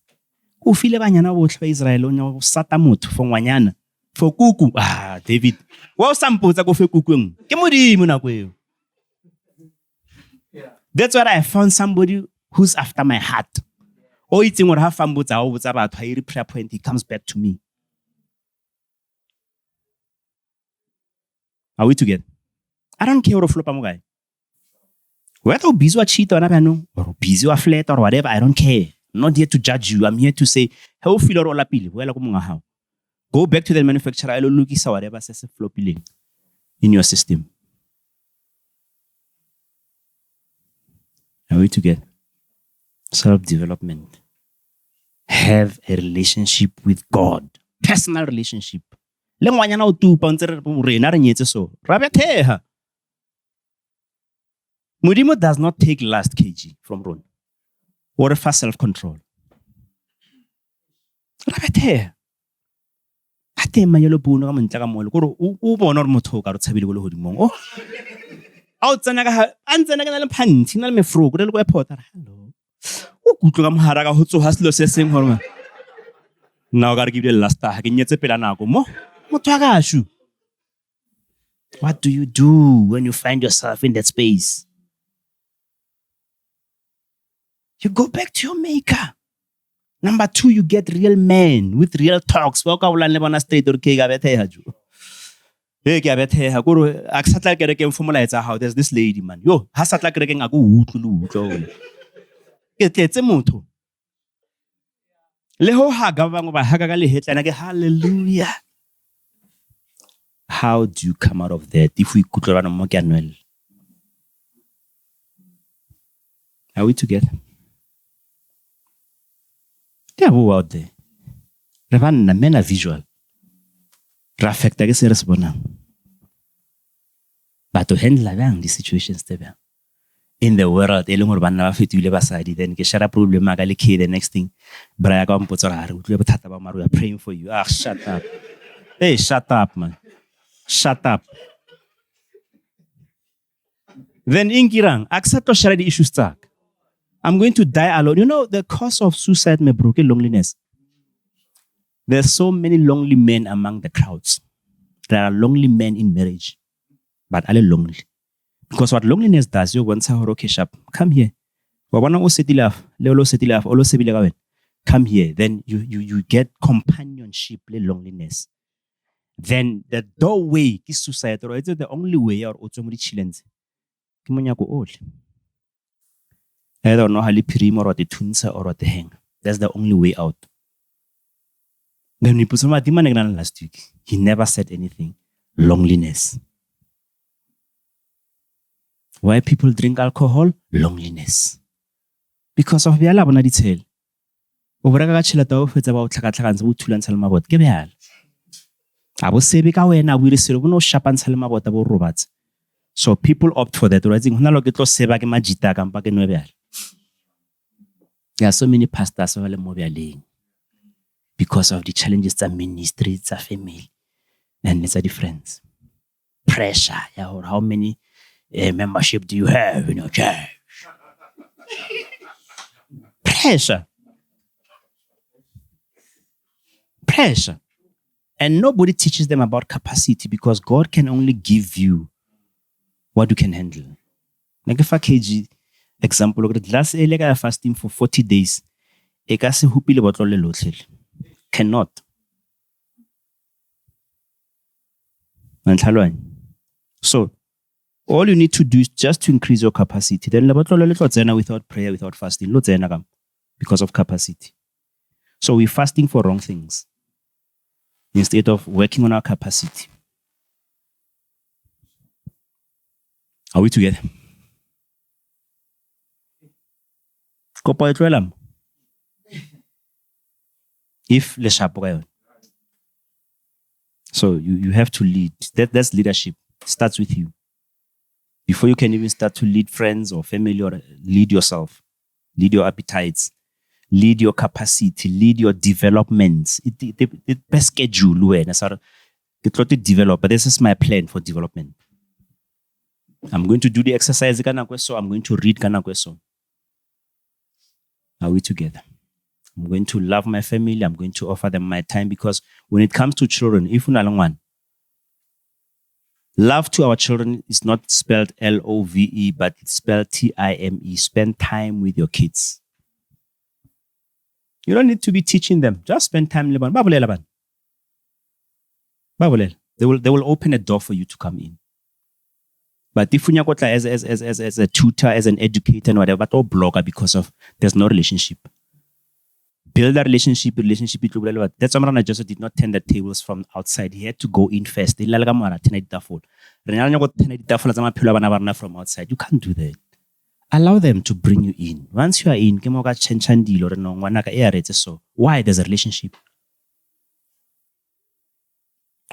o file banyana botlhe ba Israel o nya go sata motho for ngwanyana for kuku David wa o sampotsa go fe kukung ke modimo nako eo. That's why I found somebody who's after my heart. O itseng gore ha fambotsa o botsa batho ha iri prayer point he comes back to me. Are we together? I don't care what flopa mo guy. Whether busy or cheat or not, or busy or flat or whatever, I don't care. I'm not here to judge you. I'm here to say how feel or lapili. Well, how. Go back to the manufacturer. I look at whatever says flopping in your system. Are we together? Self-development. Have a relationship with God. Personal relationship. Mudimo does not take last kg from Ron. Or for self-control. Ate mayelo puno ka montla mo le gore o bona re motho ka re tshabile go le godimong o a tsena ka antsena ka le phanthi na le mefroko le go epota hello o kutlo ka mohara ka ho tsoha selo se seng gore na o ka re ke bile last ha ke nyetse pela nako mo motho a ka shu. What do you do when you find yourself in that space? You go back to your maker. Number 2, you get real men with real talks. There's this lady, man. Yo, hallelujah. How do you come out of that if we could run a mock? Are we together? Yeah, who out there? Revan men are visual. Rafect I guess but to handle these situations in the world, then get shut up problem the next thing. We are praying for you. Shut up. Hey, shut up, man. Shut up. Then Inkirang, accept or share the issue stuck. I'm going to die alone. You know, the cause of suicide may broke loneliness. There's so many lonely men among the crowds. There are lonely men in marriage, but are lonely. Because what loneliness does, you want to okay, sharp, come here. Come here. Then you get companionship, loneliness. Then the doorway is suicide, or is it the only way or somebody chillens? I don't know how to prim or the tunsa or the hang. That's the only way out. Then we put some last week. He never said anything. Loneliness. Why people drink alcohol? Loneliness. Because of the alabona detail. Overaka chilata fetsa ba o tlhakatlhakantsha bo thulantsha le mabota ke beala. A bo sebe ka wena bo ile selo bo no shapantsha le mabota bo robatsa. So people opt for that. Right? Hona lo ke tlo seba ke majita ka mpa ke no beala. There are so many pastors who are moving because of the challenges of ministry, it's a family, and it's a difference. Pressure, yeah, or how many membership do you have in your church? Pressure. And nobody teaches them about capacity because God can only give you what you can handle. Like if a kg, Example, the glass elega fasting for 40 days. Eka se hupile botlo le lotlhe. Cannot. So all you need to do is just to increase your capacity. Then without prayer, without fasting, because of capacity. So we're fasting for wrong things instead of working on our capacity. Are we together? If le shapo. So you have to lead. That's leadership. It starts with you. Before you can even start to lead friends or family or lead yourself, lead your appetites, lead your capacity, lead your developments. It best schedule it develop, but this is my plan for development. I'm going to do the exercise, so I'm going to read. Are we together? I'm going to love my family. I'm going to offer them my time, because when it comes to children, if one, love to our children is not spelled Love, but it's spelled Time. Spend time with your kids. You don't need to be teaching them. Just spend time with them. They will open a door for you to come in. But if you as a tutor, as an educator, and whatever, but all blogger, because of there's no relationship. Build a relationship. That's why Joseph did not turn the tables from outside. He had to go in first. From outside. You can't do that. Allow them to bring you in. Once you are in, why? There's a relationship.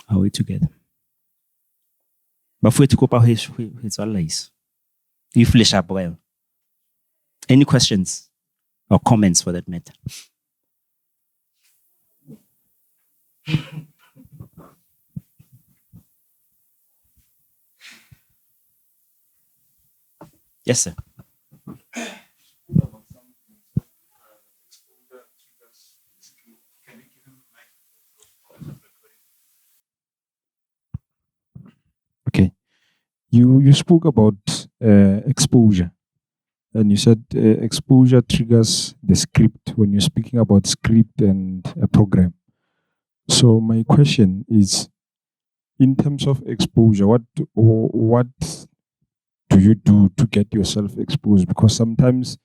Are we together? Any questions or comments for that matter? Yes, sir. Okay. You spoke about exposure, and you said exposure triggers the script when you're speaking about script and a program. So my question is, in terms of exposure, what do you do to get yourself exposed? Because sometimes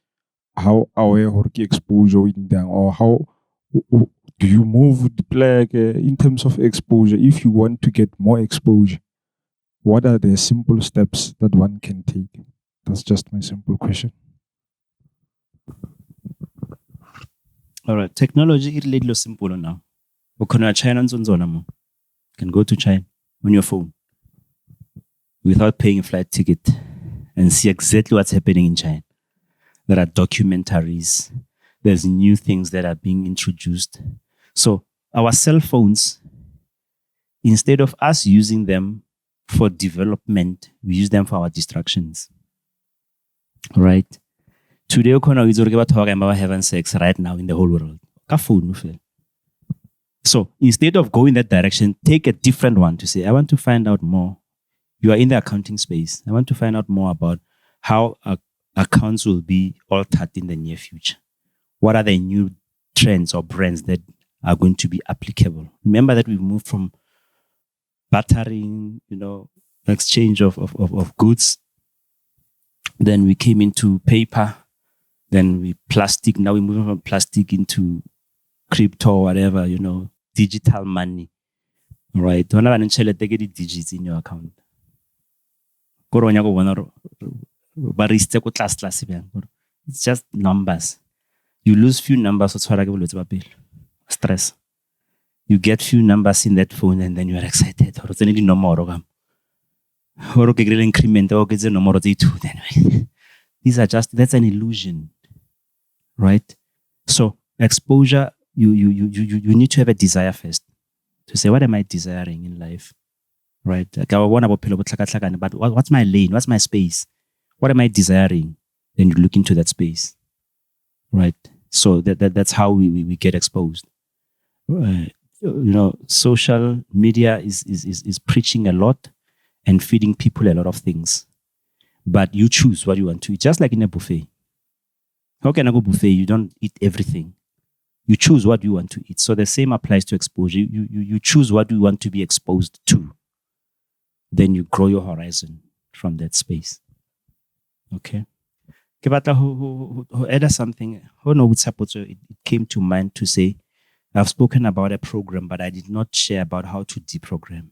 how aware horki exposure in down, or how do you move the plug in terms of exposure? If you want to get more exposure, what are the simple steps that one can take? That's just my simple question. All right. Technology is little simple now. China can go to China on your phone without paying a flight ticket and see exactly what's happening in China. There are documentaries. There's new things that are being introduced. So our cell phones, instead of us using them for development, we use them for our distractions. Right? Today, we're talking about having sex right now in the whole world. So instead of going that direction, take a different one to say, I want to find out more. You are in the accounting space. I want to find out more about how accounts will be altered in the near future. What are the new trends or brands that are going to be applicable? Remember that we've moved from bartering, exchange of goods. Then we came into paper. Then we plastic. Now we're moving from plastic into crypto or whatever, digital money. Right? Don't have any digits in your account. It's just numbers. You lose few numbers, stress. You get few numbers in that phone and then you are excited. These are that's an illusion. Right? So exposure, you need to have a desire first. To say, what am I desiring in life? Right? Like I want about, but what's my lane? What's my space? What am I desiring? Then you look into that space. Right? So that's how we get exposed. Social media is preaching a lot and feeding people a lot of things. But you choose what you want to eat, just like in a buffet. How can I go buffet? You don't eat everything. You choose what you want to eat. So the same applies to exposure. You choose what you want to be exposed to. Then you grow your horizon from that space. Okay. Ke batla ho add something. It came to mind to say, I've spoken about a program, but I did not share about how to deprogram.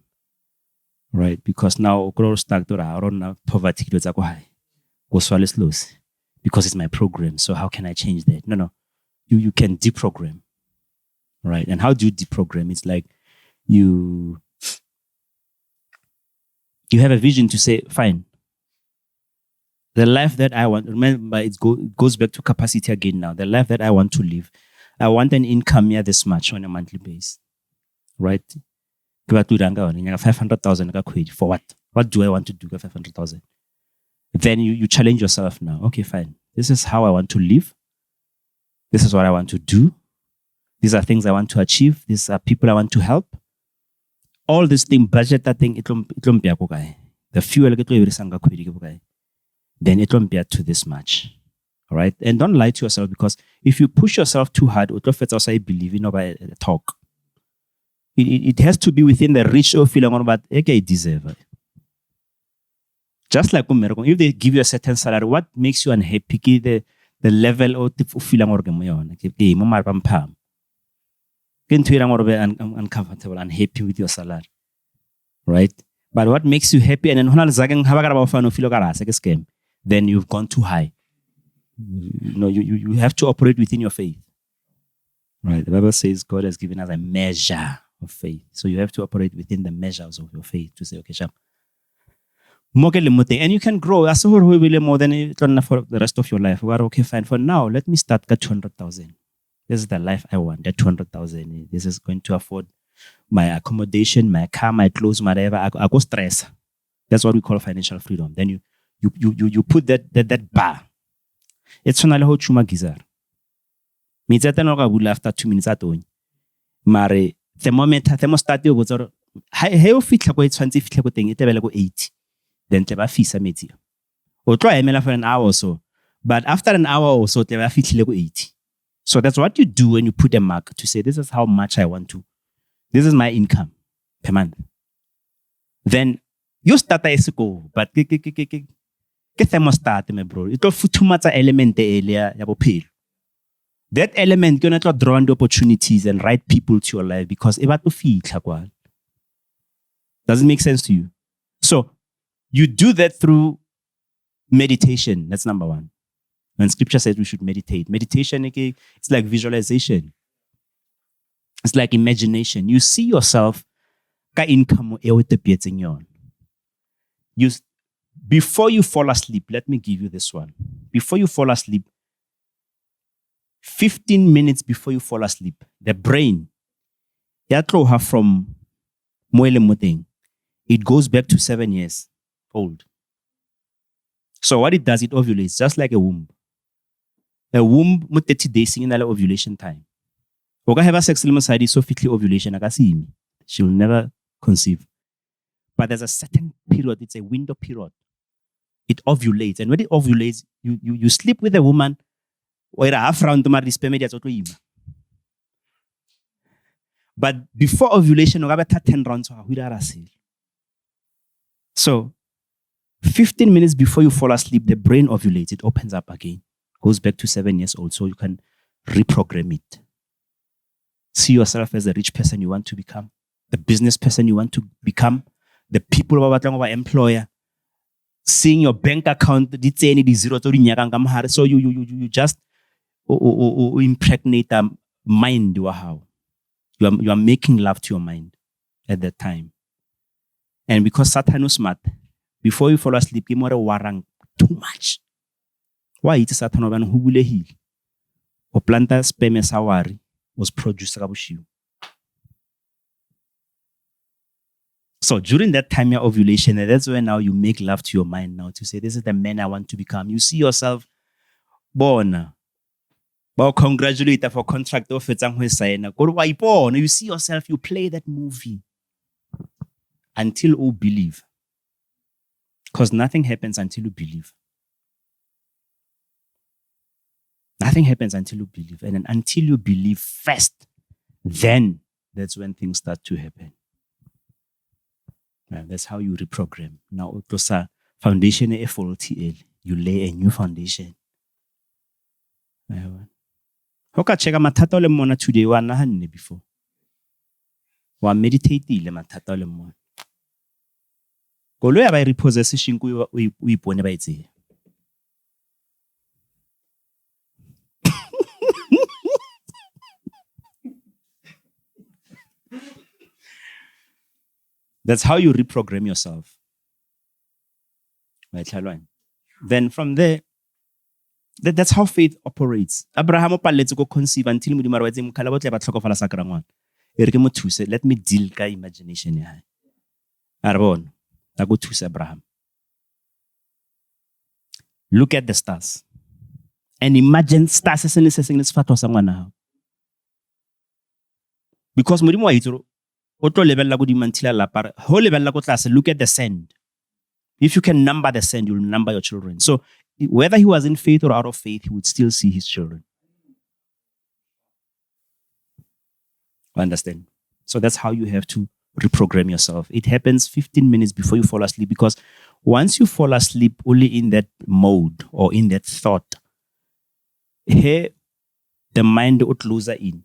Right? Because now poverty because it's my program. So how can I change that? No. You can deprogram. Right? And how do you deprogram? It's like you have a vision to say, fine, the life that I want, remember, it goes back to capacity again now. The life that I want to live, I want an income here this much on a monthly basis. Right? 500,000 for what? What do I want to do with 500,000? Then you challenge yourself now. Okay, fine. This is how I want to live. This is what I want to do. These are things I want to achieve. These are people I want to help. All this thing, budget that thing, the fuel, then it won't be to this much. All right? And don't lie to yourself, because if you push yourself too hard, also believe in a talk. It has to be within the reach of feeling about okay, deserve it. Just like if they give you a certain salary, what makes you unhappy? The level of feeling uncomfortable, unhappy with your salary. Right? But what makes you happy? And then you've gone too high. You have to operate within your faith. Right? The Bible says God has given us a measure of faith. So you have to operate within the measures of your faith to say, okay, Sham. And you can grow more than for the rest of your life. Okay, fine. For now, let me start at 200,000. This is the life I want. That 200,000. This is going to afford my accommodation, my car, my clothes, whatever. I go stress. That's what we call financial freedom. Then you put that bar. It's not how chuma gizar. After 2 minutes at all. Mare thermostat yo botsoro ha o fitla go tshwantse fitla go teng e tebele go 80, then tle ba fisa metsi o tlo emela for an hour or so, but after an hour or so tle ba fitlile go 80. So that's what you do when you put a mark to say, this is how much I want to, this is my income per month. Then you start a go, but ke thermostat me bro, it tlo futhumatsa element elia ya bophelo. That element you're not drawing the opportunities and right people to your life, because does it make sense to you? So you do that through meditation. That's number one. When scripture says we should meditate. Meditation, it's like visualization. It's like imagination. You see yourself before you fall asleep. Let me give you this one. Before you fall asleep, 15 minutes before you fall asleep, the brain, from it goes back to 7 years old. So what it does, it ovulates just like a womb. A womb, 30 days in ovulation time. Oga have a sex side so fitly ovulation, she will never conceive. But there's a certain period, it's a window period. It ovulates, and when it ovulates, you sleep with a woman. But before ovulation, 10 rounds. So 15 minutes before you fall asleep, the brain ovulates. It opens up again. Goes back to 7 years old. So you can reprogram it. See yourself as the rich person you want to become, the business person you want to become, the people of our employer. Seeing your bank account, so you just impregnate a mind. You are making love to your mind at that time. And because Satan is smart, before you fall asleep, you warang too much. Why it is Satan who will heal? O planta sperm sawari was produced kabushiu. So during that time of ovulation, that's when now you make love to your mind now to say, this is the man I want to become. You see yourself born. But congratulate for contract of it. You see yourself, you play that movie until you believe. Because nothing happens until you believe. Nothing happens until you believe. And then until you believe first, then that's when things start to happen. That's how you reprogram. Now, foundation e faulty, you lay a new foundation. Ho ka cheka mathata o le mona today wa nahanne before. Wa meditate ile mathata o le mona. Koloi ya ba repossession ko o ipone ba etse. That's how you reprogram yourself. Then from there, that's how faith operates. Abraham o paletse go conceive until modimo re batse mokhala botle ba tlhokofala sa krangwana. E re ke mo thuse, let me deal ka imagination ya hae. A re bona, ta go thusa Abraham. Look at the stars. And imagine stars se ne se seng le sefatho sa ngwana hao. Because modimo wa itse o tlo lebella go di mantila lapare. Ho lebella go tlase, look at the sand. If you can number the sand, you'll number your children. So whether he was in faith or out of faith, he would still see his children. Understand? So that's how you have to reprogram yourself. It happens 15 minutes before you fall asleep, because once you fall asleep only in that mode or in that thought, here the mind would lose in.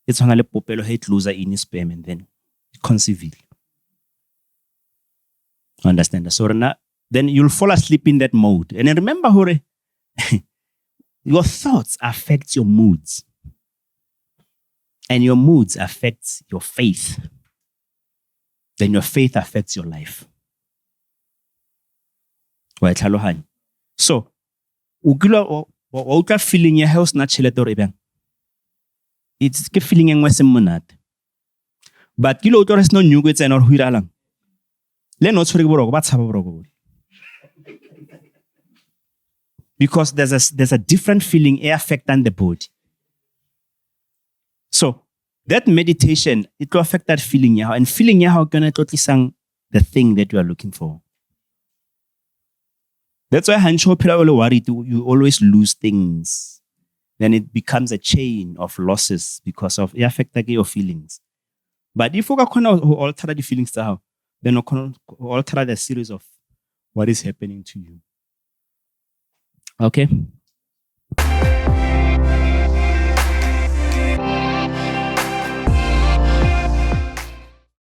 It's only popelo it lose in sperm and then conceive it. Understand? So then you'll fall asleep in that mode. And then remember, Hore, your thoughts affect your moods. And your moods affect your faith. Then your faith affects your life. So, o feeling your house na tšhelete or ebang. It's ke feeling engwe se monate. But kilo o tlo no new go tsena or ho iralang. Le no tshwere boroko ba tshaba boroko. Because there's a different feeling affecting the body. So that meditation, it will affect that feeling, and feeling gonna totally sang the thing that you are looking for. That's why you always lose things. Then it becomes a chain of losses because of it affects your feelings. But if you can alter the feelings, then you can alter the series of what is happening to you. Okay?